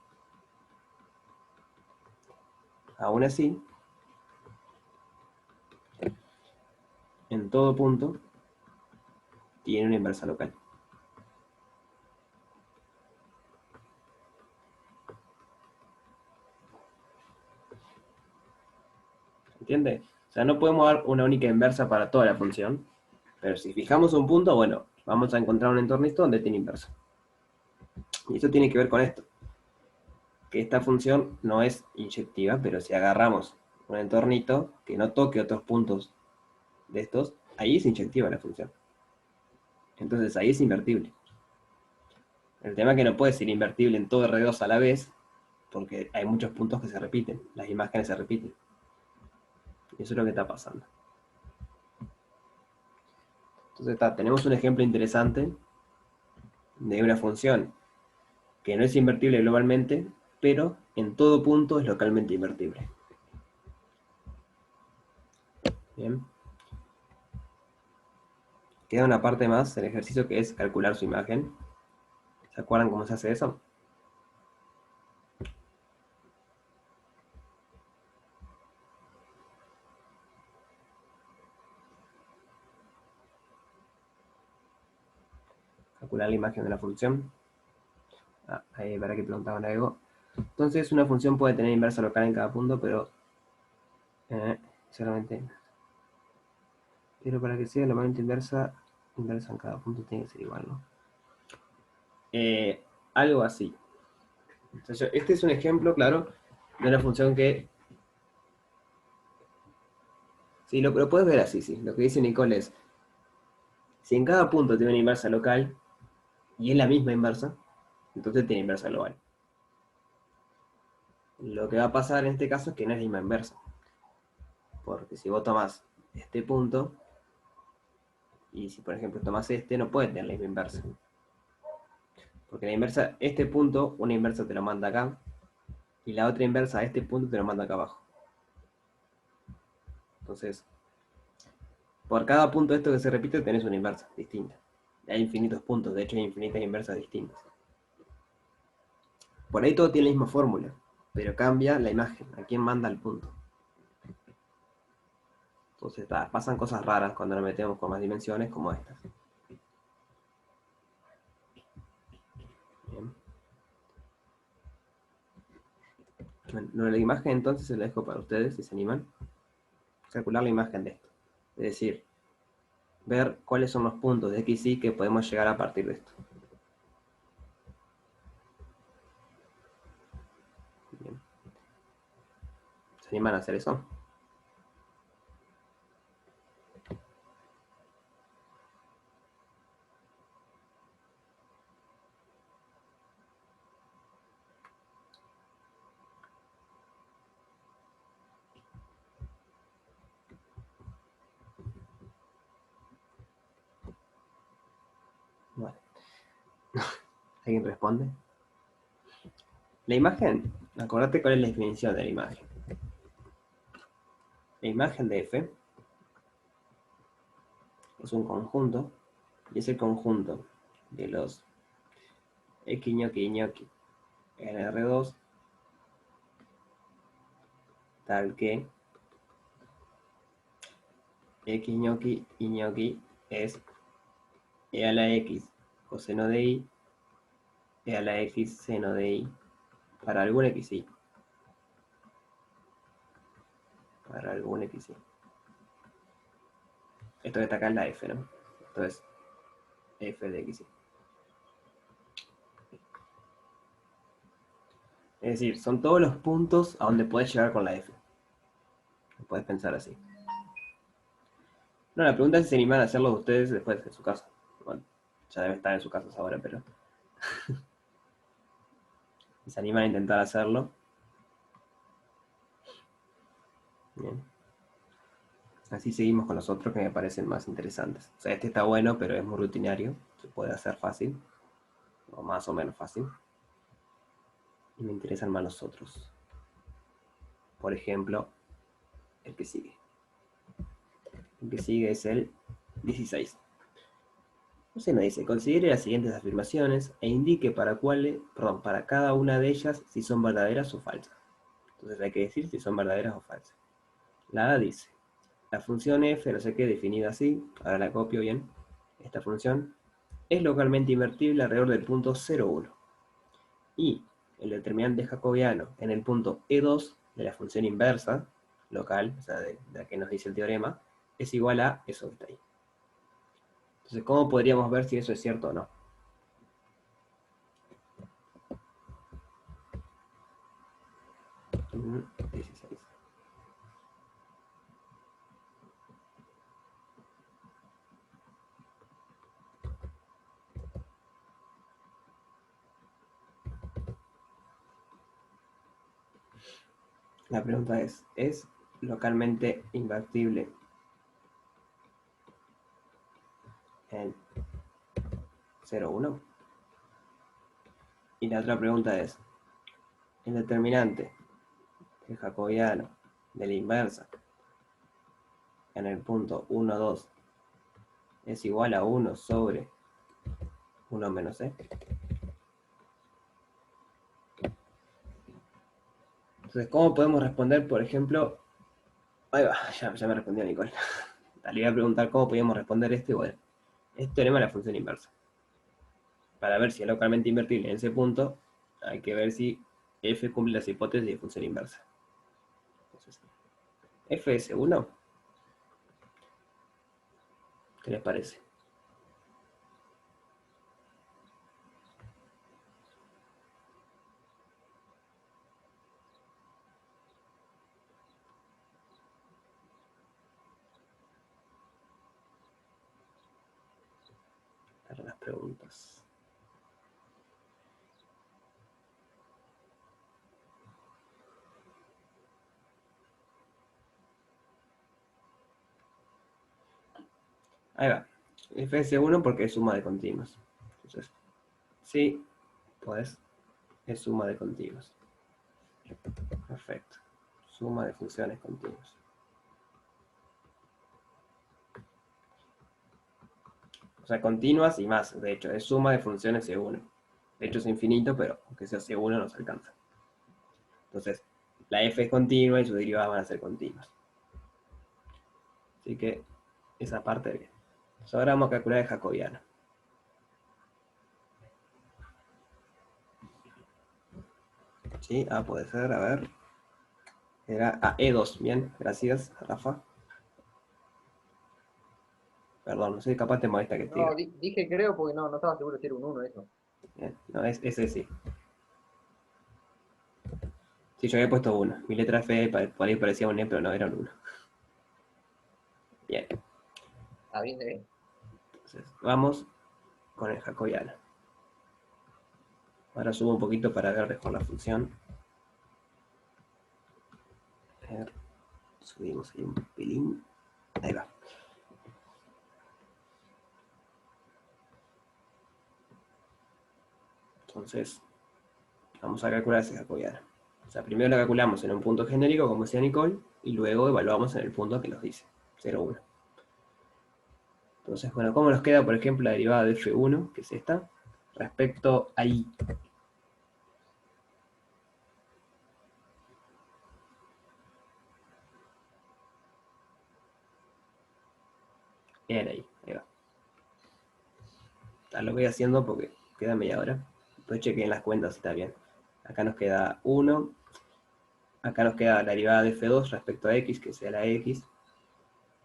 Aún así, en todo punto, tiene una inversa local. ¿Entiende? O sea, no podemos dar una única inversa para toda la función, pero si fijamos un punto, bueno, vamos a encontrar un entornito donde tiene inversa. Y eso tiene que ver con esto, que esta función no es inyectiva, pero si agarramos un entornito que no toque otros puntos de estos, ahí es inyectiva la función. Entonces ahí es invertible. El tema es que no puede ser invertible en todo R2 a la vez, porque hay muchos puntos que se repiten, las imágenes se repiten. Y eso es lo que está pasando. Entonces tenemos un ejemplo interesante de una función que no es invertible globalmente, pero en todo punto es localmente invertible. Bien. Queda una parte más del ejercicio que es calcular su imagen. ¿Se acuerdan cómo se hace eso? Calcular la imagen de la función. Ahí para que preguntaban algo. Entonces una función puede tener inversa local en cada punto, pero solamente. Pero para que sea globalmente inversa en cada punto tiene que ser igual, ¿no? Algo así. Entonces, este es un ejemplo, claro, de una función que... Sí, lo puedes ver así, sí. Lo que dice Nicole es, si en cada punto tiene una inversa local, y es la misma inversa, entonces tiene inversa global. Lo que va a pasar en este caso es que no es la misma inversa. Porque si vos tomás este punto, y si por ejemplo tomás este, no puede tener la misma inversa. Porque la inversa, este punto, una inversa te lo manda acá, y la otra inversa a este punto te lo manda acá abajo. Entonces, por cada punto de esto que se repite tenés una inversa distinta. Hay infinitos puntos, de hecho hay infinitas inversas distintas. Por ahí todo tiene la misma fórmula, pero cambia la imagen, a quién manda el punto. Entonces pasan cosas raras cuando nos metemos con más dimensiones como estas. Bien. Bueno, la imagen entonces se la dejo para ustedes, si se animan. Calcular la imagen de esto. Es decir, ver cuáles son los puntos de X y Y que podemos llegar a partir de esto. Bien. ¿Se animan a hacer eso? Bueno. ¿Alguien responde? La imagen, acordate cuál es la definición de la imagen. La imagen de F es un conjunto, y es el conjunto de los X ñoqui ñoqui en R2 tal que X ñoqui y ñoqui es e a la X coseno de Y e a la X seno de Y para algún XY. Para algún XY. Esto que está acá es la F, ¿no? Esto es F de XY. Es decir, son todos los puntos a donde puedes llegar con la F. Puedes pensar así. No, la pregunta es si se animan a hacerlo ustedes después en su casa. Bueno, ya deben estar en sus casas ahora, pero... si se animan a intentar hacerlo. Bien. Así seguimos con los otros que me parecen más interesantes. O sea, este está bueno, pero es muy rutinario. Se puede hacer fácil. O más o menos fácil. Y me interesan más los otros. Por ejemplo, el que sigue. El que sigue es el 16. Entonces nos dice, considere las siguientes afirmaciones e indique para cada una de ellas si son verdaderas o falsas. Entonces hay que decir si son verdaderas o falsas. La A dice, la función f, no sé qué, definida así, ahora la copio bien, esta función, es localmente invertible alrededor del punto 0,1. Y el determinante jacobiano en el punto E2 de la función inversa, local, o sea, de la que nos dice el teorema, es igual a eso que está ahí. Entonces, ¿cómo podríamos ver si eso es cierto o no? Mm, 16. La pregunta ¿es localmente invertible en 0,1? Y la otra pregunta es, el determinante del jacobiano de la inversa en el punto 1, 2 es igual a 1 sobre 1 menos e. Entonces, ¿cómo podemos responder, por ejemplo? Ahí va, ya me respondió Nicole. Le iba a preguntar cómo podíamos responder este. Bueno, este teorema de la función inversa. Para ver si es localmente invertible en ese punto, hay que ver si f cumple las hipótesis de función inversa. Entonces, f es 1. ¿Qué les parece? Para las preguntas. Ahí va. F es 1 porque es suma de continuos. Entonces, sí, pues es suma de continuos. Perfecto. Suma de funciones continuas. O sea, continuas y más. De hecho, es suma de funciones C1. De hecho, es infinito, pero aunque sea C1 nos alcanza. Entonces, la f es continua y sus derivadas van a ser continuas. Así que, esa parte bien. Entonces, ahora vamos a calcular el jacobiano. Sí, puede ser, a ver. Era E2, bien, gracias, Rafa. Perdón, no sé, capaz te molesta que te diga. No, dije creo porque no estaba seguro si era un 1 eso. Bien, no, ese sí. Sí, yo había puesto 1. Mi letra F por ahí parecía un E, pero no, era un 1. Bien. Ah, bien, bien. Entonces, vamos con el jacobiano. Ahora subo un poquito para ver mejor la función. A ver, subimos ahí un pelín. Ahí va. Entonces, vamos a calcular ese jacobiano. O sea, primero lo calculamos en un punto genérico, como decía Nicole, y luego evaluamos en el punto que nos dice, 0, 1. Entonces, bueno, ¿cómo nos queda, por ejemplo, la derivada de f1, que es esta? respecto a y. Era ahí va. Lo voy haciendo porque queda media hora. Después chequen las cuentas si está bien. Acá nos queda 1. Acá nos queda la derivada de f2 respecto a x, que sea la x.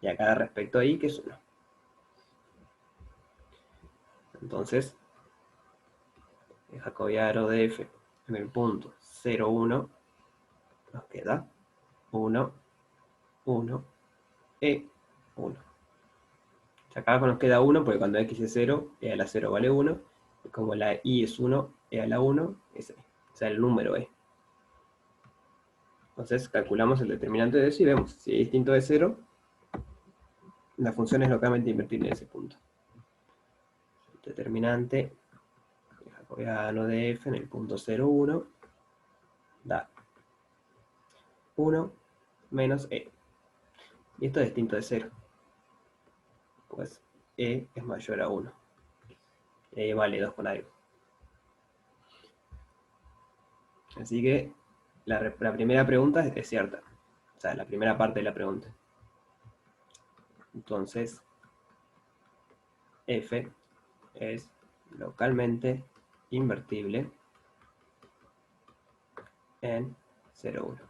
Y acá respecto a y, que es 1. Entonces, el jacobiano de f en el punto 0, 1 nos queda 1, 1, e 1. Acá nos queda 1 porque cuando x es 0, e a la 0 vale 1. Y como la y es 1, e a la 1 es e. O sea, el número e. Entonces calculamos el determinante de eso y vemos si es distinto de 0, la función es localmente invertible en ese punto. El determinante el jacobiano de f en el punto 0, 1 da 1 menos e. Y esto es distinto de 0. Pues e es mayor a 1. E vale 2 con algo. Así que la primera pregunta es cierta. O sea, la primera parte de la pregunta. Entonces, f es localmente invertible en 0, 1.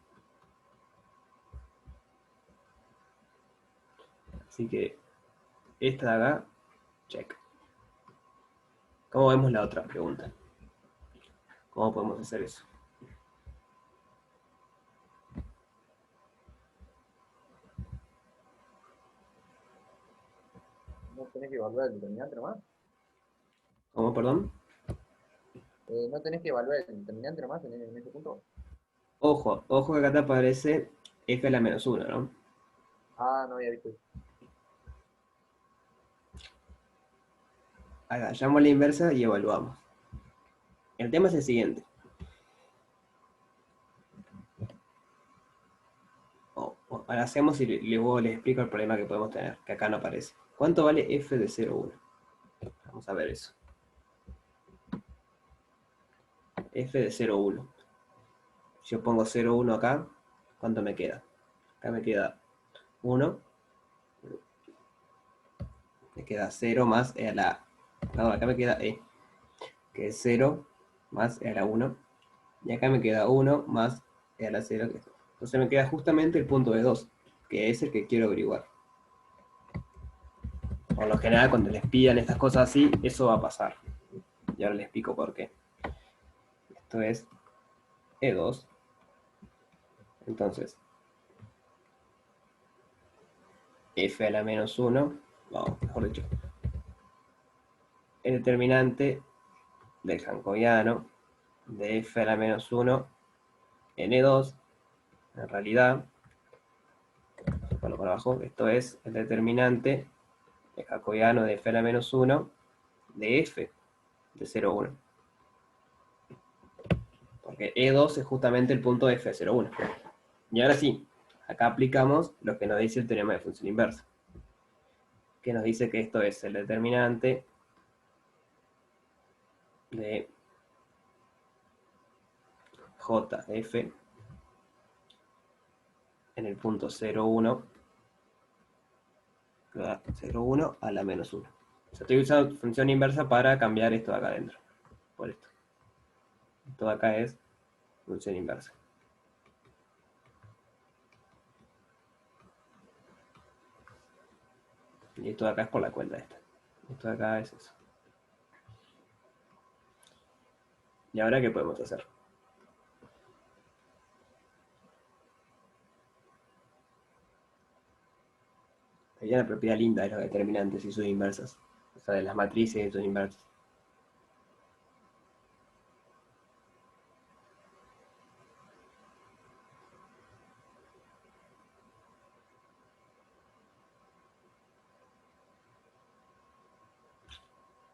Así que esta de acá, check. ¿Cómo vemos la otra pregunta? ¿Cómo podemos hacer eso? No tenés que evaluar el determinante nomás. ¿Cómo, perdón? No tenés que evaluar el determinante nomás en ese punto. Ojo, ojo que acá te aparece f a la menos 1, ¿no? Ah, no había visto eso. Hagamos la inversa y evaluamos. El tema es el siguiente. Ahora hacemos y luego les explico el problema que podemos tener, que acá no aparece. ¿Cuánto vale f de 0, 1? Vamos a ver eso. F de 0, 1. Si yo pongo 0, 1 acá, ¿cuánto me queda? Acá me queda 1. Me queda 0 más e a la... No, acá me queda e, que es 0 más e a la 1. Y acá me queda 1 más e a la 0. Entonces me queda justamente el punto de 2, que es el que quiero averiguar. Por lo general, cuando les pidan estas cosas así, eso va a pasar. Y ahora les explico por qué. Esto es E2. Entonces, f a la menos 1, vamos, mejor dicho, el determinante del jacobiano de f a la menos 1 en E2, en realidad, bueno, por abajo, esto es el determinante del jacobiano de f a la menos 1 de f de 0, 1. Porque E2 es justamente el punto f de 0, 1. Y ahora sí, acá aplicamos lo que nos dice el teorema de función inversa, que nos dice que esto es el determinante de jf en el punto 0, 1, 0, 1 a la menos 1. O sea, estoy usando función inversa para cambiar esto de acá adentro. Por esto. Esto de acá es función inversa. Y esto de acá es por la cuenta esta. Esto de acá es eso. ¿Y ahora qué podemos hacer? Hay una propiedad linda de los determinantes y sus inversas. O sea, de las matrices y sus inversas.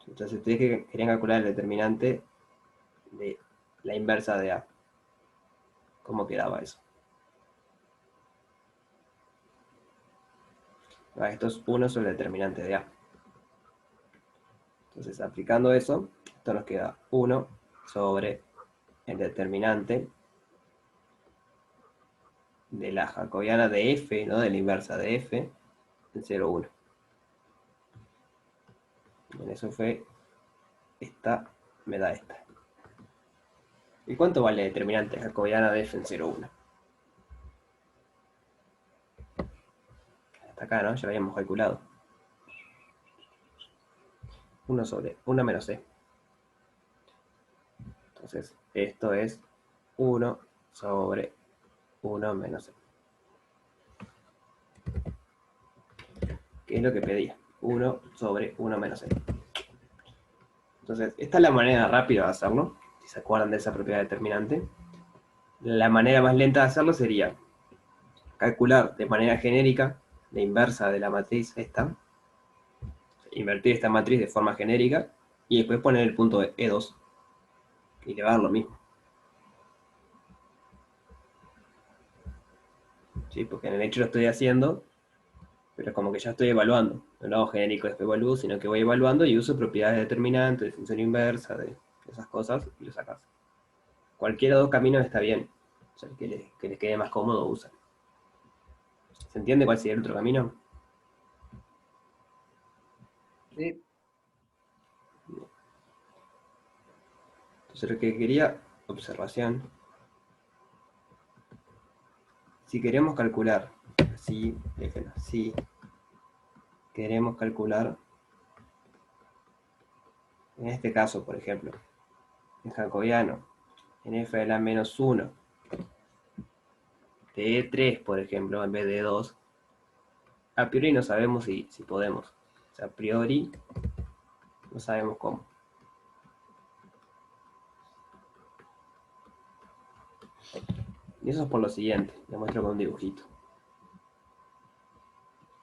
Entonces ustedes querían calcular el determinante de la inversa de A. ¿Cómo quedaba eso? Esto es 1 sobre el determinante de A. Entonces, aplicando eso, Esto nos queda 1 sobre el determinante de la jacobiana de f, ¿no? De la inversa de f, en 0, 1. Bueno, eso fue esta, me da esta. ¿Y cuánto vale el determinante jacobiana de f en 0, 1? Hasta acá, ¿no? Ya lo habíamos calculado. 1 sobre 1 menos e. Entonces, esto es 1 sobre 1 menos e. ¿Qué es lo que pedía? 1 sobre 1 menos e. Entonces, esta es la manera rápida de hacerlo, si se acuerdan de esa propiedad determinante. La manera más lenta de hacerlo sería calcular de manera genérica la inversa de la matriz esta, invertir esta matriz de forma genérica, y después poner el punto de E2, y le va a dar lo mismo. ¿Sí? Porque en el hecho lo estoy haciendo, pero es como que ya estoy evaluando. No lo hago genérico después evalúo, sino que voy evaluando y uso propiedades determinantes, de función inversa, de esas cosas, y lo sacas. Cualquiera de los dos caminos está bien. O sea, que les quede más cómodo, usan. ¿Se entiende cuál sería el otro camino? Sí, Entonces lo que quería, observación, si queremos calcular, si queremos calcular, en este caso, por ejemplo, en jacobiano, en f de la menos 1, de E3, por ejemplo, en vez de E2, a priori no sabemos si podemos. O sea, a priori no sabemos cómo. Y eso es por lo siguiente, lo muestro con un dibujito.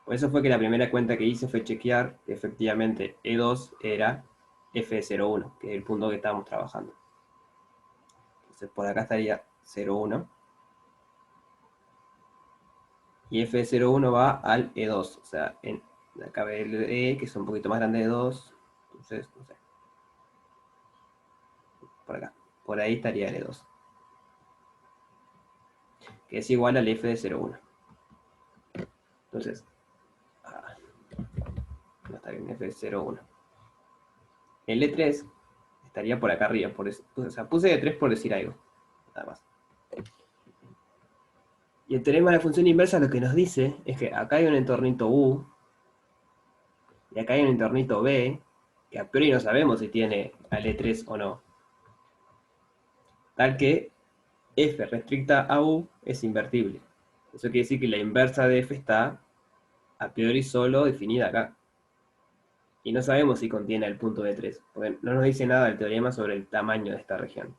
Por eso fue que la primera cuenta que hice fue chequear que efectivamente E2 era F01, que es el punto que estábamos trabajando. Entonces por acá estaría 01. Y F01 va al E2, o sea, acá ve el E, que es un poquito más grande de 2. Entonces, no sé. Por acá. Por ahí estaría el E2. Que es igual al F de 01. Entonces, no está bien, F01. El E3 estaría por acá arriba. O sea, puse E3 por decir algo. Nada más. Y el teorema de la función inversa lo que nos dice es que acá hay un entornito U y acá hay un entornito B, que a priori no sabemos si tiene al E3 o no. Tal que F restricta a U es invertible. Eso quiere decir que la inversa de F está a priori solo definida acá. Y no sabemos si contiene el punto de 3, porque no nos dice nada del teorema sobre el tamaño de esta región.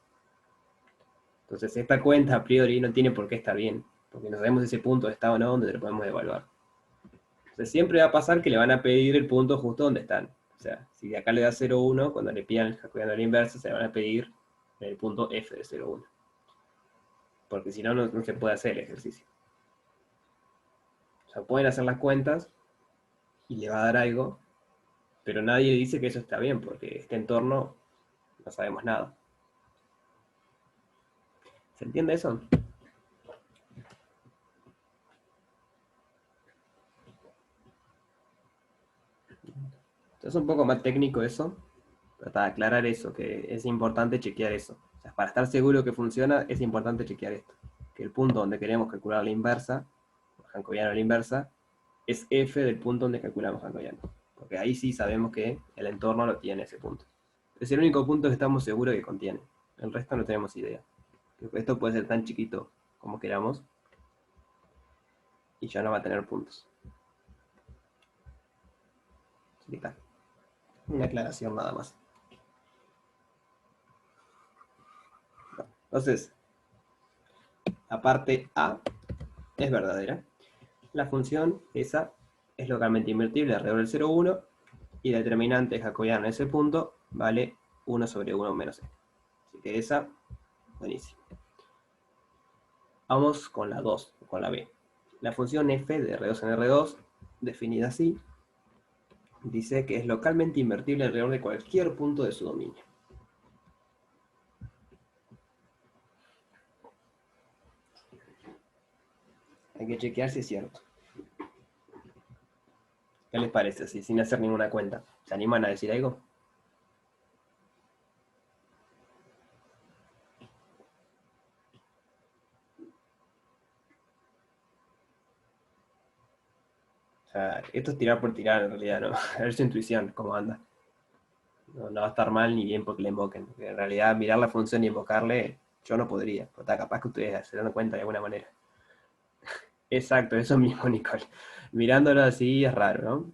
Entonces esta cuenta a priori no tiene por qué estar bien, porque no sabemos si ese punto está o no donde lo podemos evaluar. Entonces siempre va a pasar que le van a pedir el punto justo donde están. O sea, si de acá le da 0, 1, cuando le pidan el jacobiano la inversa, se le van a pedir el punto F de 0, 1. Porque si no, no se puede hacer el ejercicio. O sea, pueden hacer las cuentas y le va a dar algo, pero nadie dice que eso está bien, porque este entorno no sabemos nada. ¿Se entiende eso? Es un poco más técnico eso, pero para aclarar eso, que es importante chequear eso. O sea, para estar seguro que funciona, es importante chequear esto. Que el punto donde queremos calcular la inversa, jacobiano la inversa, es f del punto donde calculamos jacobiano. Porque ahí sí sabemos que el entorno lo tiene ese punto. Es el único punto que estamos seguros que contiene. El resto no tenemos idea. Esto puede ser tan chiquito como queramos y ya no va a tener puntos. Así que está. Una aclaración nada más. Entonces, la parte A es verdadera. La función esa es localmente invertible alrededor del 0, 1 y la determinante jacobiana en ese punto vale 1 sobre 1 menos e. Así que esa, buenísima. Vamos con la 2, con la B. La función f de R2 en R2, definida así, dice que es localmente invertible alrededor de cualquier punto de su dominio. Hay que chequear si es cierto. ¿Qué les parece así, sin hacer ninguna cuenta? ¿Se animan a decir algo? O sea, esto es tirar por tirar en realidad, ¿no? A ver su intuición, cómo anda. No, no va a estar mal ni bien porque le invoquen. Porque en realidad mirar la función y invocarle, yo no podría. Pero está capaz que ustedes se dan cuenta de alguna manera. Exacto, eso mismo, Nicole. Mirándolo así es raro, ¿no?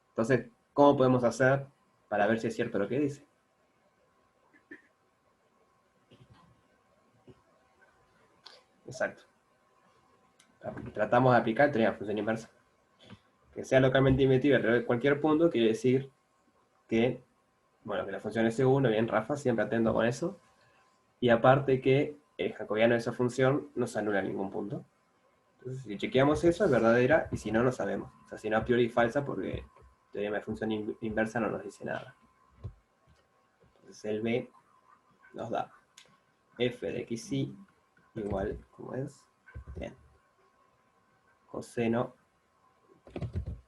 Entonces, ¿cómo podemos hacer para ver si es cierto lo que dice? Exacto. Tratamos de aplicar teoría de función inversa. Que sea localmente invertible alrededor de cualquier punto quiere decir que, bueno, que la función es uno, bien Rafa, siempre atento con eso. Y aparte que el jacobiano de esa función no se anula en ningún punto. Entonces, si chequeamos eso, es verdadera, y si no, no sabemos. O sea, si no, a priori es falsa, porque teorema de función inversa no nos dice nada. Entonces, el B nos da f de xy igual, ¿cómo es? Bien. Coseno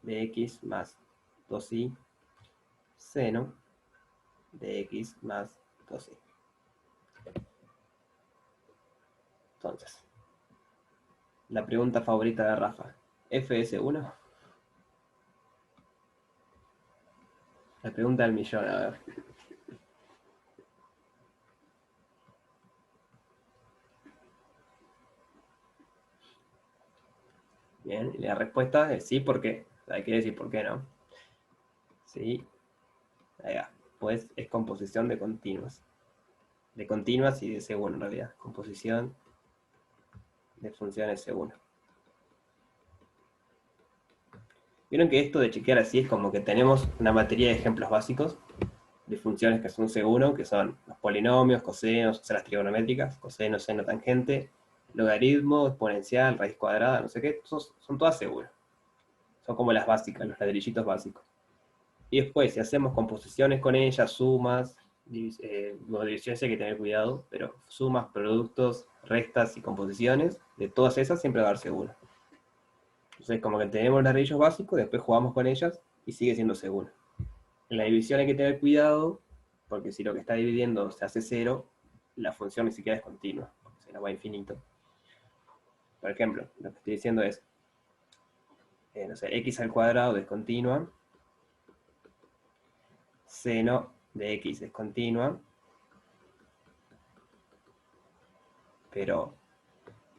de x más 2i seno de x más 2i. Entonces, la pregunta favorita de Rafa, ¿f es 1? La pregunta del millón, a ver. Bien, y la respuesta es sí, ¿por qué? Hay que decir por qué no. Sí, ahí va. Pues es composición de continuas. De continuas y de C1 en realidad. Composición de funciones C1. Vieron que esto de chequear así es como que tenemos una batería de ejemplos básicos de funciones que son C1, que son los polinomios, cosenos, o sea, las trigonométricas, coseno, seno, tangente, logaritmo, exponencial, raíz cuadrada, no sé qué, son todas C1. Son como las básicas, los ladrillitos básicos. Y después, si hacemos composiciones con ellas, sumas, divisiones hay que tener cuidado, pero sumas, productos, restas y composiciones, de todas esas siempre va a dar seguro. Entonces, como que tenemos ladrillos básicos, después jugamos con ellas y sigue siendo seguro. En la división hay que tener cuidado, porque si lo que está dividiendo se hace cero, la función ni siquiera es continua, se la va a infinito. Por ejemplo, lo que estoy diciendo es, no sé, x al cuadrado es continua, seno de x es continua, pero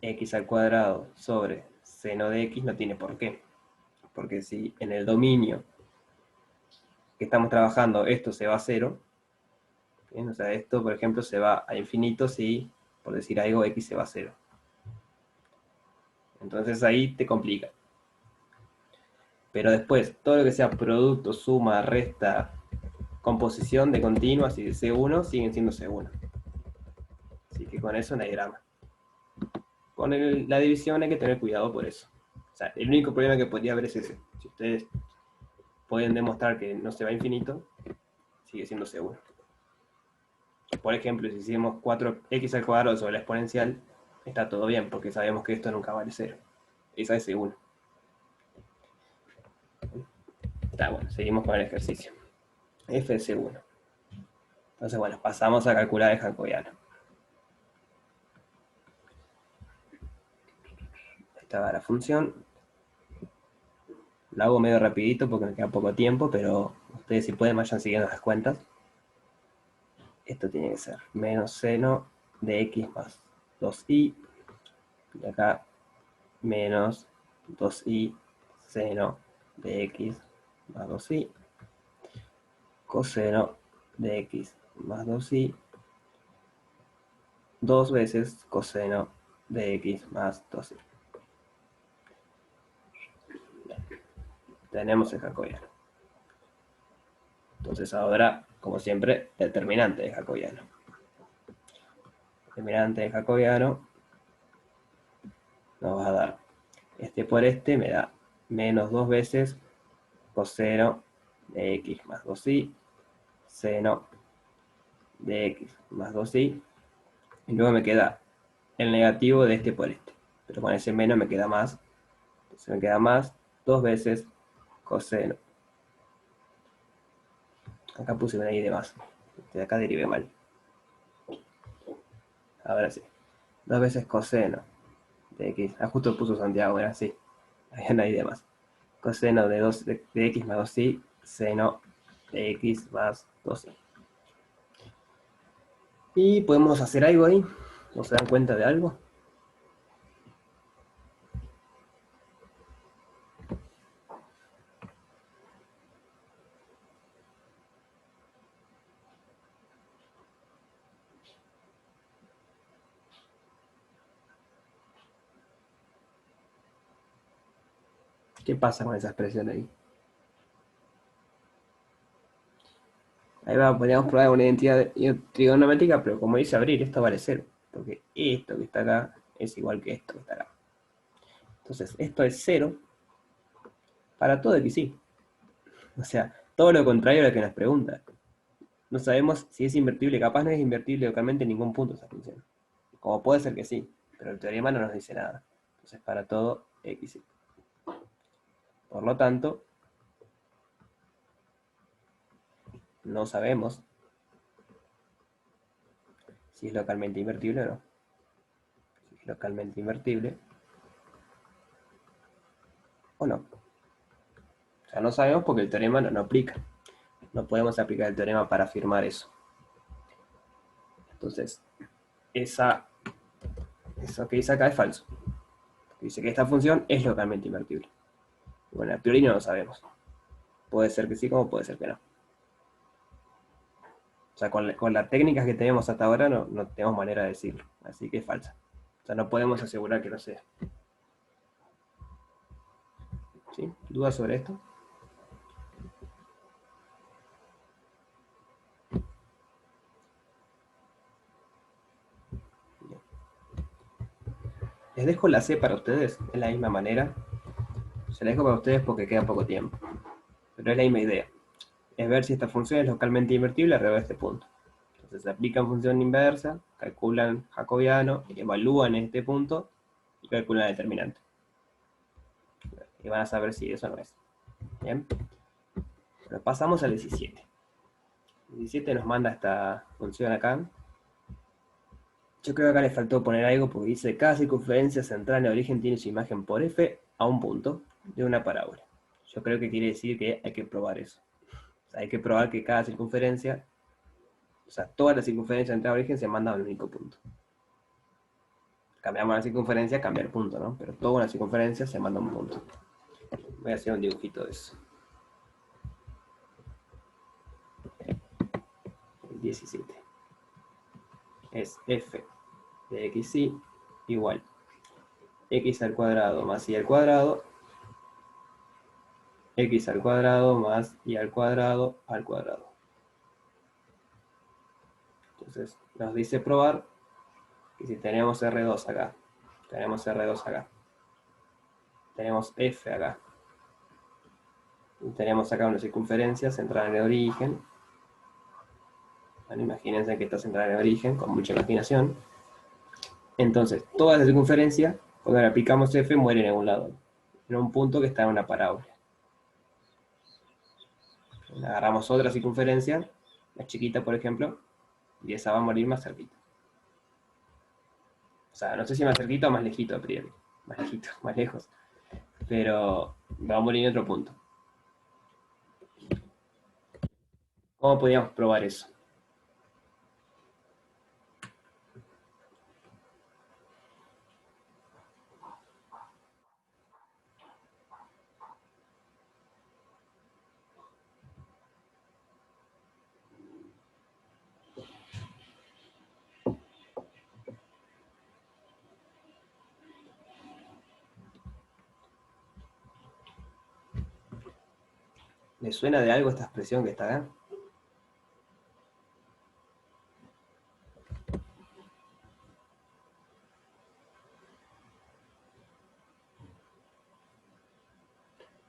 x al cuadrado sobre seno de x no tiene por qué. Porque si en el dominio que estamos trabajando esto se va a cero, ¿bien? O sea, esto por ejemplo se va a infinito si, por decir algo, x se va a cero. Entonces ahí te complica. Pero después, todo lo que sea producto, suma, resta, composición de continuas y de C1 siguen siendo C1. Así que con eso no hay drama. Con la división hay que tener cuidado por eso. O sea, el único problema que podría haber es ese. Si ustedes pueden demostrar que no se va a infinito, sigue siendo C1. Por ejemplo, si hicimos 4x al cuadrado sobre la exponencial, está todo bien, porque sabemos que esto nunca vale 0. Esa es C1. Está bueno, seguimos con el ejercicio. F es C1. Entonces, bueno, pasamos a calcular el jacobiano. Esta va la función. Lo hago medio rapidito porque me queda poco tiempo, pero ustedes si pueden vayan siguiendo las cuentas. Esto tiene que ser menos seno de x más 2i. Y acá menos 2i seno de x más 2i. Coseno de x más 2i. 2 veces coseno de x más 2i. Tenemos el jacobiano. Entonces ahora, como siempre, determinante de jacobiano. Determinante de jacobiano nos va a dar este por este, me da menos 2 veces coseno de x más 2i, seno de x más 2i, y luego me queda el negativo de este por este. pero con ese menos me queda más. Entonces me queda más 2 veces coseno. Acá puse una i de más. De acá derivé mal. Ahora sí. 2 veces coseno de x. Ah, justo puso Santiago, era así. Había una i de más. Coseno de, 2, de x más 2i, seno de x más 2i. Y podemos hacer algo ahí. ¿No se dan cuenta de algo? ¿Qué pasa con esa expresión ahí? Ahí va, podríamos probar una identidad trigonométrica, pero como dice abrir, esto vale 0. Porque esto que está acá es igual que esto que está acá. Entonces, esto es 0 para todo x y. O sea, todo lo contrario a lo que nos pregunta. No sabemos si es invertible, capaz no es invertible localmente en ningún punto esa función. Como puede ser que sí, pero el teorema no nos dice nada. Entonces, para todo x y. Por lo tanto, no sabemos si es localmente invertible o no. Si es localmente invertible o no. O sea, no sabemos porque el teorema no aplica. No podemos aplicar el teorema para afirmar eso. Entonces, eso que dice acá es falso. Dice que esta función es localmente invertible. Bueno, a priori no lo sabemos. Puede ser que sí, como puede ser que no. O sea, con las técnicas que tenemos hasta ahora no tenemos manera de decirlo. Así que es falsa. O sea, no podemos asegurar que no sea. ¿Sí? ¿Dudas sobre esto? Bien. Les dejo la C para ustedes, de la misma manera. Se la dejo para ustedes porque queda poco tiempo. Pero es la misma idea. Es ver si esta función es localmente invertible alrededor de este punto. Entonces aplican función inversa, calculan jacobiano, evalúan este punto y calculan la determinante. Y van a saber si eso no es. Bien. Bueno, pasamos al 17. El 17 nos manda esta función acá. Yo creo que acá le faltó poner algo porque dice cada circunferencia central en origen tiene su imagen por f a un punto de una parábola. Yo creo que quiere decir que hay que probar eso. O sea, hay que probar que cada circunferencia, o sea, todas las circunferencias central en origen se mandan al único punto. Cambiamos la circunferencia, cambia el punto, ¿no? Pero toda una circunferencia se manda a un punto. Voy a hacer un dibujito de eso. El 17. Es f de xy igual x al cuadrado más y al cuadrado, x al cuadrado más y al cuadrado al cuadrado. Entonces nos dice probar que si tenemos R2 acá, tenemos R2 acá, tenemos f acá, y tenemos acá una circunferencia centrada en el origen. Bueno, imagínense que está centrada en el origen, con mucha imaginación. Entonces, toda la circunferencia, cuando le aplicamos f, muere en algún lado, en un punto que está en una parábola. Agarramos otra circunferencia, la chiquita por ejemplo, y esa va a morir más cerquita. O sea, no sé si más cerquita o más lejito a priori. Más lejito, más lejos. Pero va a morir en otro punto. ¿Cómo podríamos probar eso? ¿Le suena de algo esta expresión que está acá?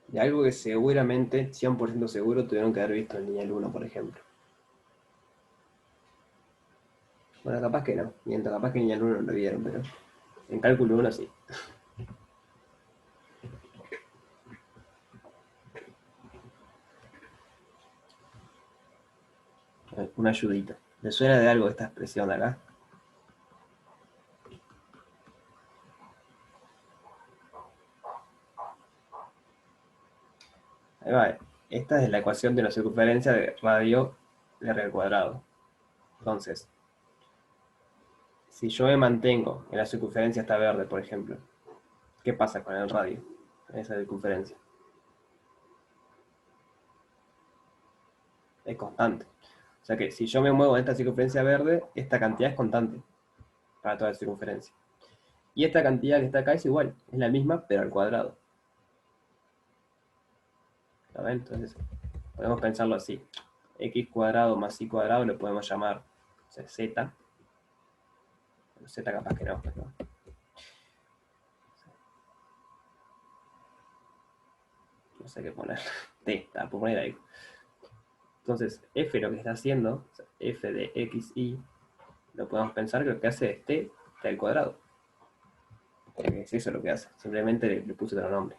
De algo que seguramente, 100% seguro, tuvieron que haber visto en Lineal 1, por ejemplo. Bueno, capaz que no. Miento, capaz que en Lineal 1 no lo vieron, pero En cálculo 1 sí. Una ayudita. ¿Le suena de algo esta expresión de acá? Ahí va. Esta es la ecuación de una circunferencia de radio r al cuadrado. Entonces, si yo me mantengo en la circunferencia esta verde, por ejemplo, ¿qué pasa con el radio en esa circunferencia? Es constante. O sea que si yo me muevo en esta circunferencia verde, esta cantidad es constante para toda la circunferencia. Y esta cantidad que está acá es igual, es la misma, pero al cuadrado. ¿Lo ven? Entonces, podemos pensarlo así. X cuadrado más y cuadrado lo podemos llamar, o sea, Z. Z capaz que no, pero no sé qué poner. T, por poner ahí. Entonces, f lo que está haciendo, o sea, f de xy, lo podemos pensar que lo que hace es t al cuadrado. Es eso lo que hace, simplemente le puse otro nombre.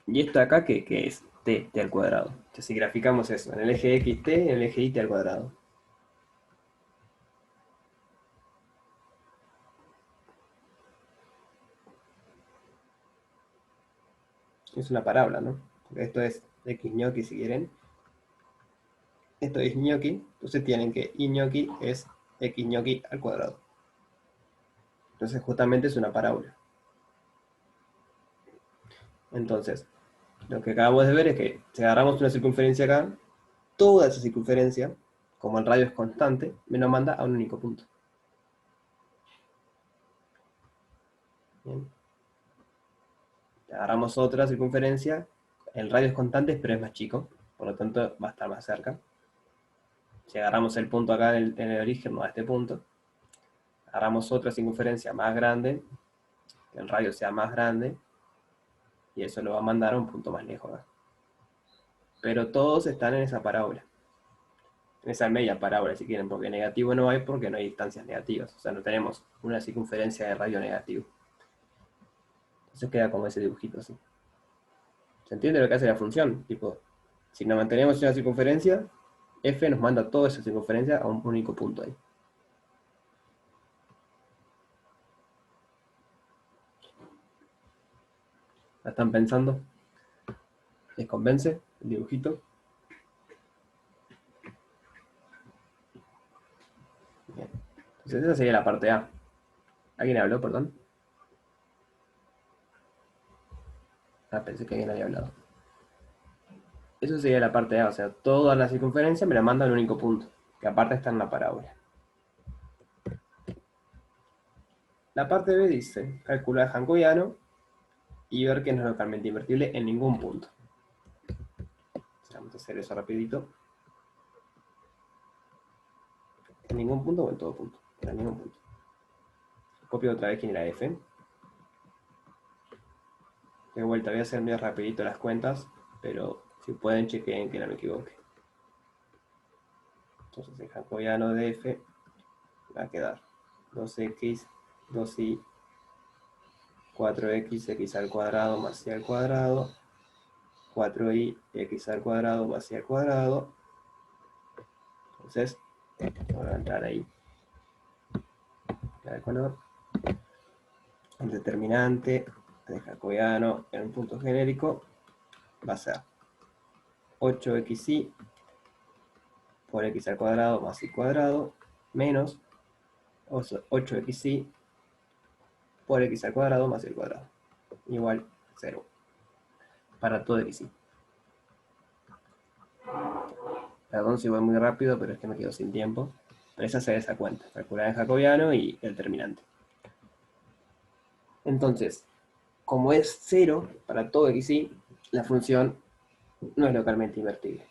Y esto acá, ¿qué es? T al cuadrado. Entonces, si graficamos eso, en el eje x t, en el eje y t al cuadrado. Es una parábola, ¿no? Porque esto es x ñoqui si quieren. Esto es ñoqui, entonces tienen que y ñoqui es x ñoqui al cuadrado. Entonces justamente es una parábola. Entonces, lo que acabamos de ver es que si agarramos una circunferencia acá, toda esa circunferencia, como el radio es constante, me lo manda a un único punto. Bien. Agarramos otra circunferencia, el radio es constante, pero es más chico, por lo tanto va a estar más cerca. Si agarramos el punto acá en el origen, no a este punto, agarramos otra circunferencia más grande, que el radio sea más grande, y eso lo va a mandar a un punto más lejos acá. Pero todos están en esa parábola. En esa media parábola, si quieren, porque negativo no hay porque no hay distancias negativas. O sea, no tenemos una circunferencia de radio negativo. Entonces queda como ese dibujito así. ¿Se entiende lo que hace la función? Tipo, si nos mantenemos en una circunferencia, f nos manda toda esa circunferencia a un único punto ahí. ¿La están pensando? ¿Les convence el dibujito? Bien. Entonces esa sería la parte A. ¿Alguien habló, perdón? Ah, pensé que alguien había hablado. Eso sería la parte A, o sea, toda la circunferencia me la manda a un único punto, que aparte está en la parábola. La parte B dice, calcular el Jacobiano y ver que no es localmente invertible en ningún punto. Vamos a hacer eso rapidito. ¿En ningún punto o en todo punto? En ningún punto. Copio otra vez quién era F. De vuelta, voy a hacer medio rapidito las cuentas, pero si pueden chequeen que no me equivoque. Entonces el jacobiano de F va a quedar 2x, 2y, 4x, x al cuadrado más y al cuadrado, 4y, x al cuadrado más y al cuadrado. Entonces, voy a entrar ahí. El color. El determinante de jacobiano en un punto genérico va a ser 8xy por x al cuadrado más y cuadrado menos 8xy por x al cuadrado más y al cuadrado igual 0 para todo xy. Perdón si voy muy rápido, pero es que me quedo sin tiempo. Pero esa es esa cuenta, calcular el jacobiano y el determinante. Entonces, como es 0 para todo xy, la función no es localmente invertible.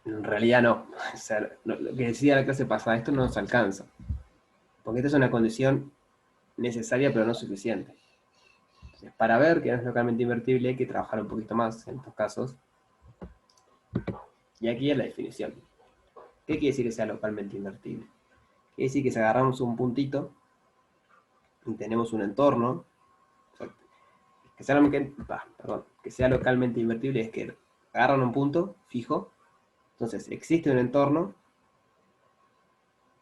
En realidad no. O sea, lo que decía la clase pasada, esto no nos alcanza. Porque esta es una condición necesaria pero no suficiente. Entonces, para ver que no es localmente invertible hay que trabajar un poquito más en estos casos. Y aquí es la definición. ¿Qué quiere decir que sea localmente invertible? Quiere decir que si agarramos un puntito y tenemos un entorno, o sea, que sea localmente invertible es que agarran un punto fijo, entonces existe un entorno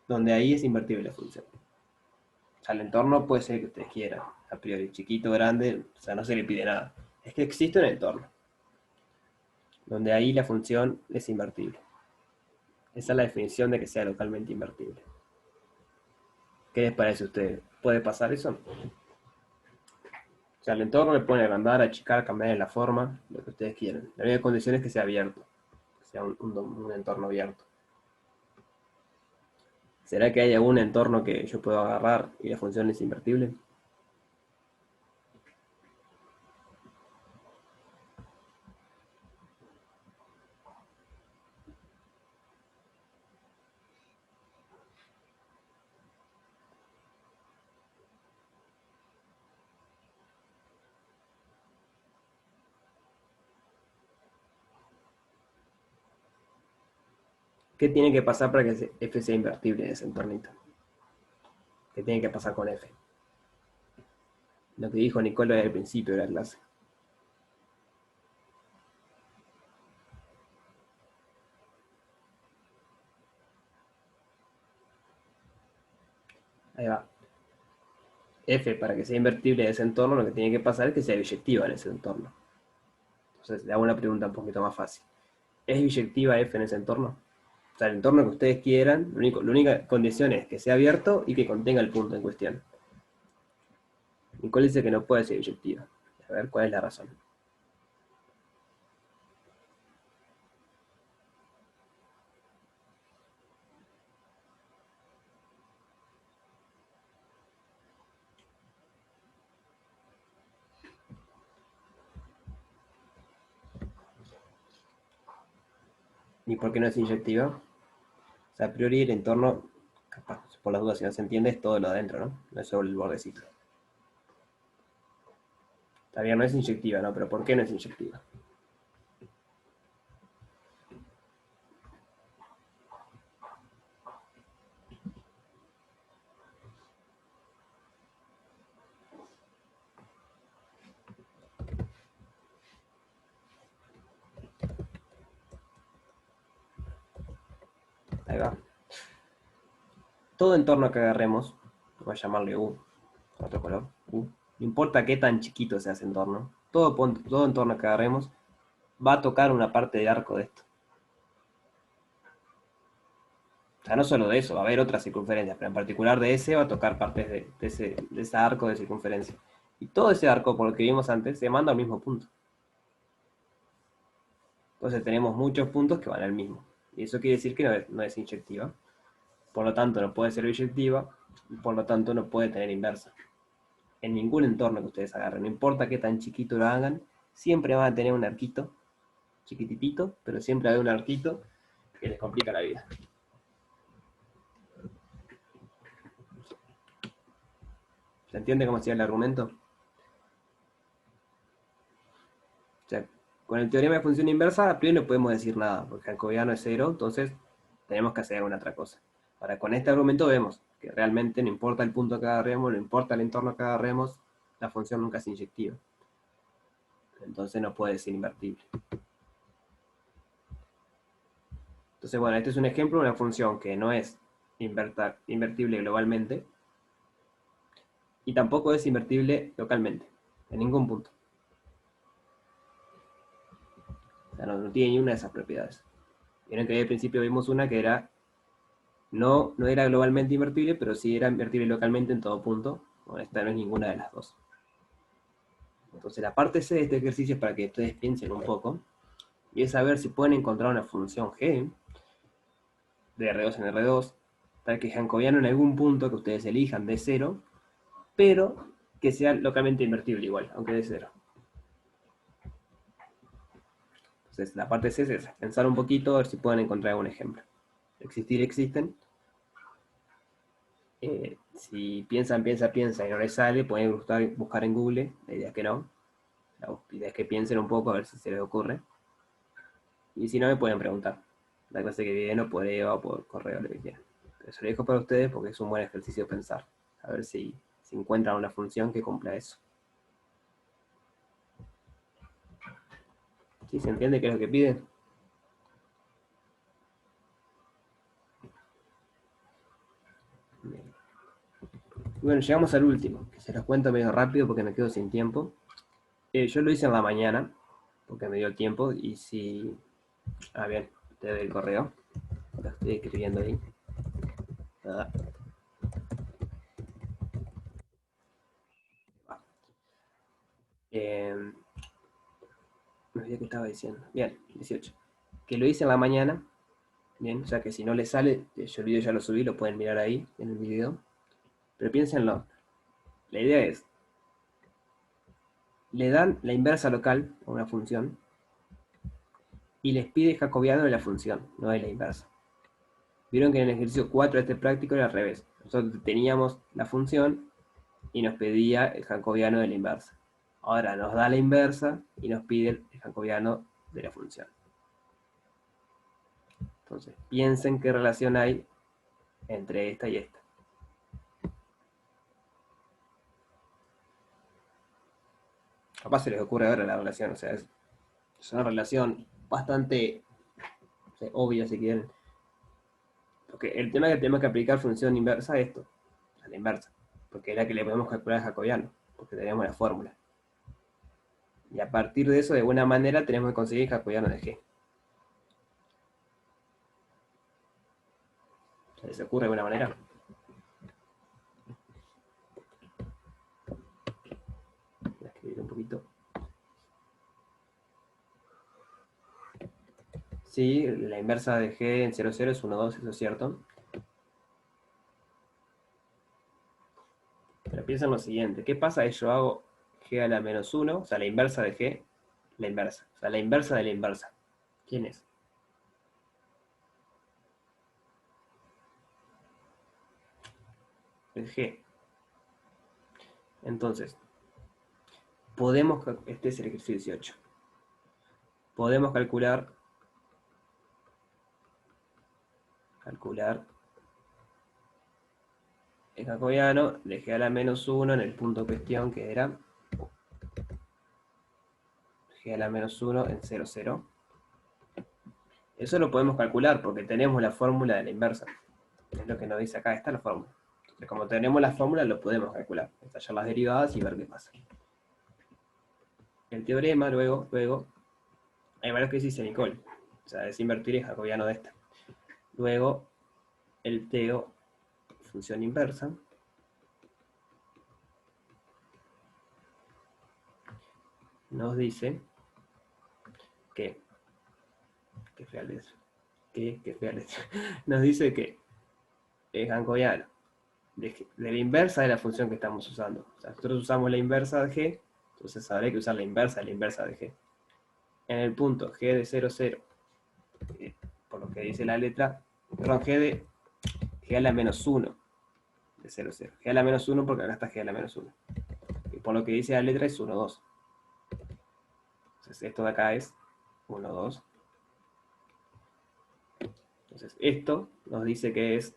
donde ahí es invertible la función. O sea, el entorno puede ser que ustedes quieran, a priori, chiquito, grande, o sea, no se le pide nada. Es que existe un entorno donde ahí la función es invertible. Esa es la definición de que sea localmente invertible. ¿Qué les parece a ustedes? ¿Puede pasar eso? O sea, el entorno le pueden agrandar, achicar, cambiar la forma, lo que ustedes quieran. La única condición es que sea abierto, que sea un entorno abierto. ¿Será que hay algún entorno que yo puedo agarrar y la función es invertible? ¿Qué tiene que pasar para que f sea invertible en ese entornito? ¿Qué tiene que pasar con f? Lo que dijo Nicola al principio de la clase. Ahí va. F, para que sea invertible en ese entorno, lo que tiene que pasar es que sea biyectiva en ese entorno. Entonces, le hago una pregunta un poquito más fácil. ¿Es biyectiva f en ese entorno? O sea, el entorno que ustedes quieran, la única condición es que sea abierto y que contenga el punto en cuestión. Nicole dice que no puede ser biyectiva. A ver, ¿cuál es la razón? ¿Y por qué no es inyectiva? O sea, a priori el entorno, capaz, por las dudas si no se entiende, es todo lo de adentro, ¿no? No es solo el bordecito. Está bien, no es inyectiva, ¿no? Pero ¿por qué no es inyectiva? Ahí va. Todo entorno que agarremos, voy a llamarle U, otro color, U, no importa qué tan chiquito sea ese entorno, todo entorno que agarremos va a tocar una parte del arco de esto. O sea, no solo de eso, va a haber otras circunferencias, pero en particular de ese va a tocar partes de ese arco de circunferencia. Y todo ese arco, por lo que vimos antes, se manda al mismo punto. Entonces tenemos muchos puntos que van al mismo. Y eso quiere decir que no es inyectiva. Por lo tanto, no puede ser biyectiva. Y por lo tanto, no puede tener inversa. En ningún entorno que ustedes agarren, no importa qué tan chiquito lo hagan, siempre van a tener un arquito, chiquititito, pero siempre hay un arquito que les complica la vida. ¿Se entiende cómo sería el argumento? O sea, con el teorema de función inversa, a priori no podemos decir nada, porque el jacobiano es cero, entonces tenemos que hacer alguna otra cosa. Ahora, con este argumento vemos que realmente no importa el punto que agarremos, no importa el entorno que agarremos, la función nunca es inyectiva. Entonces no puede ser invertible. Entonces, bueno, este es un ejemplo de una función que no es invertible globalmente y tampoco es invertible localmente, en ningún punto. O sea, no tiene ni una de esas propiedades. Vieron que al principio vimos una que era no era globalmente invertible, pero sí era invertible localmente en todo punto. Bueno, esta no es ninguna de las dos. Entonces la parte C de este ejercicio es para que ustedes piensen un poco, y es saber si pueden encontrar una función g de R2 en R2, tal que jacobiano en algún punto que ustedes elijan de 0, pero que sea localmente invertible igual, aunque de 0. Entonces la parte C es pensar un poquito, a ver si pueden encontrar algún ejemplo. Existir existen. Si piensan y no les sale, pueden buscar en Google. La idea es que no. La idea es que piensen un poco a ver si se les ocurre. Y si no, me pueden preguntar. la clase que viene, o por EVA, o por correo, lo que quieran. Pero eso lo dejo para ustedes porque es un buen ejercicio de pensar. A ver si encuentran una función que cumpla eso. ¿Sí? ¿Se entiende qué es lo que piden? Bien. Bueno, llegamos al último, que se los cuento medio rápido porque me quedo sin tiempo. Yo lo hice en la mañana, porque me dio tiempo, y si... Ah, bien, te doy el correo. Lo estoy escribiendo ahí. Ah, eh, me olvidé que estaba diciendo. Bien, 18. Que lo hice en la mañana. Bien, o sea que si no les sale, yo el video ya lo subí, lo pueden mirar ahí en el video. Pero piénsenlo. La idea es, le dan la inversa local a una función y les pide jacobiano de la función, no de la inversa. Vieron que en el ejercicio 4 de este práctico era al revés. Nosotros teníamos la función y nos pedía el jacobiano de la inversa. Ahora nos da la inversa y nos pide el jacobiano de la función. Entonces, piensen qué relación hay entre esta y esta. Capaz se les ocurre ahora la relación, o sea, es una relación bastante, o sea, obvia si quieren. Porque el tema es que tenemos que aplicar función inversa a esto, a la inversa, porque es la que le podemos calcular a jacobiano, porque tenemos la fórmula. Y a partir de eso, de buena manera, tenemos que conseguir el jacobiano de G. ¿Se les ocurre de buena manera? Voy a escribir un poquito. Sí, la inversa de G en 0, 0 es 1, 2, eso es cierto. Pero piensa en lo siguiente, ¿qué pasa si yo hago G a la menos 1, o sea, la inversa de G, la inversa, o sea, la inversa de la inversa? ¿Quién es? El G. Entonces, podemos, este es el ejercicio 18, podemos calcular el jacobiano de G a la menos 1 en el punto cuestión que era G a la menos 1 en 0, 0. Eso lo podemos calcular porque tenemos la fórmula de la inversa. Es lo que nos dice acá, está la fórmula. Entonces, como tenemos la fórmula, lo podemos calcular. Estallar las derivadas y ver qué pasa. El teorema, luego, hay varios que dice Nicole. O sea, es invertir el jacobiano de esta. Luego, el teo, función inversa. Nos dice que fea letra. Que fea letra. Nos dice que es jacobiano de la inversa de la función que estamos usando. O sea, nosotros usamos la inversa de G, entonces habrá que usar la inversa de G. En el punto G de 0, 0, por lo que dice la letra, perdón, G a la menos 1 de 0, 0. G a la menos 1 porque acá está G a la menos 1. Y por lo que dice la letra es 1, 2. Entonces esto de acá es 1, 2. Entonces esto nos dice que es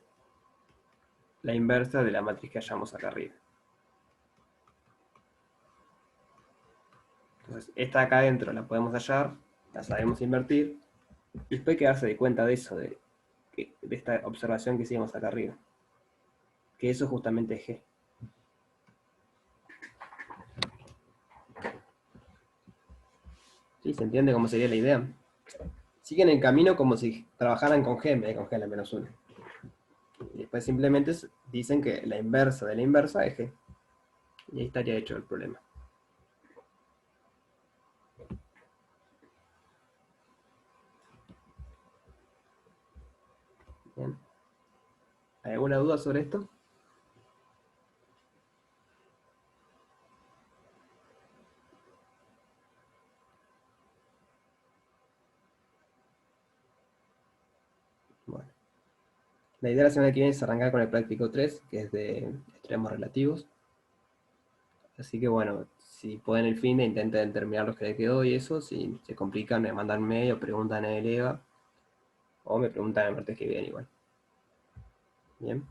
la inversa de la matriz que hallamos acá arriba. Entonces esta de acá adentro la podemos hallar, la sabemos invertir, y después hay que darse de cuenta de eso, de esta observación que hicimos acá arriba. Que eso justamente es G. ¿Sí? ¿Se entiende cómo sería la idea? Siguen el camino como si trabajaran con G en vez de con G a la menos 1. Y después simplemente dicen que la inversa de la inversa es G. Y ahí estaría hecho el problema. Bien. ¿Hay alguna duda sobre esto? Bueno. La idea de la semana que viene es arrancar con el práctico 3, que es de extremos relativos. Así que bueno, si pueden el fin de intenten terminar los que les quedó y eso. Si se complican, me mandan mail o preguntan a el EVA. O me preguntan el martes que viene igual. Bien.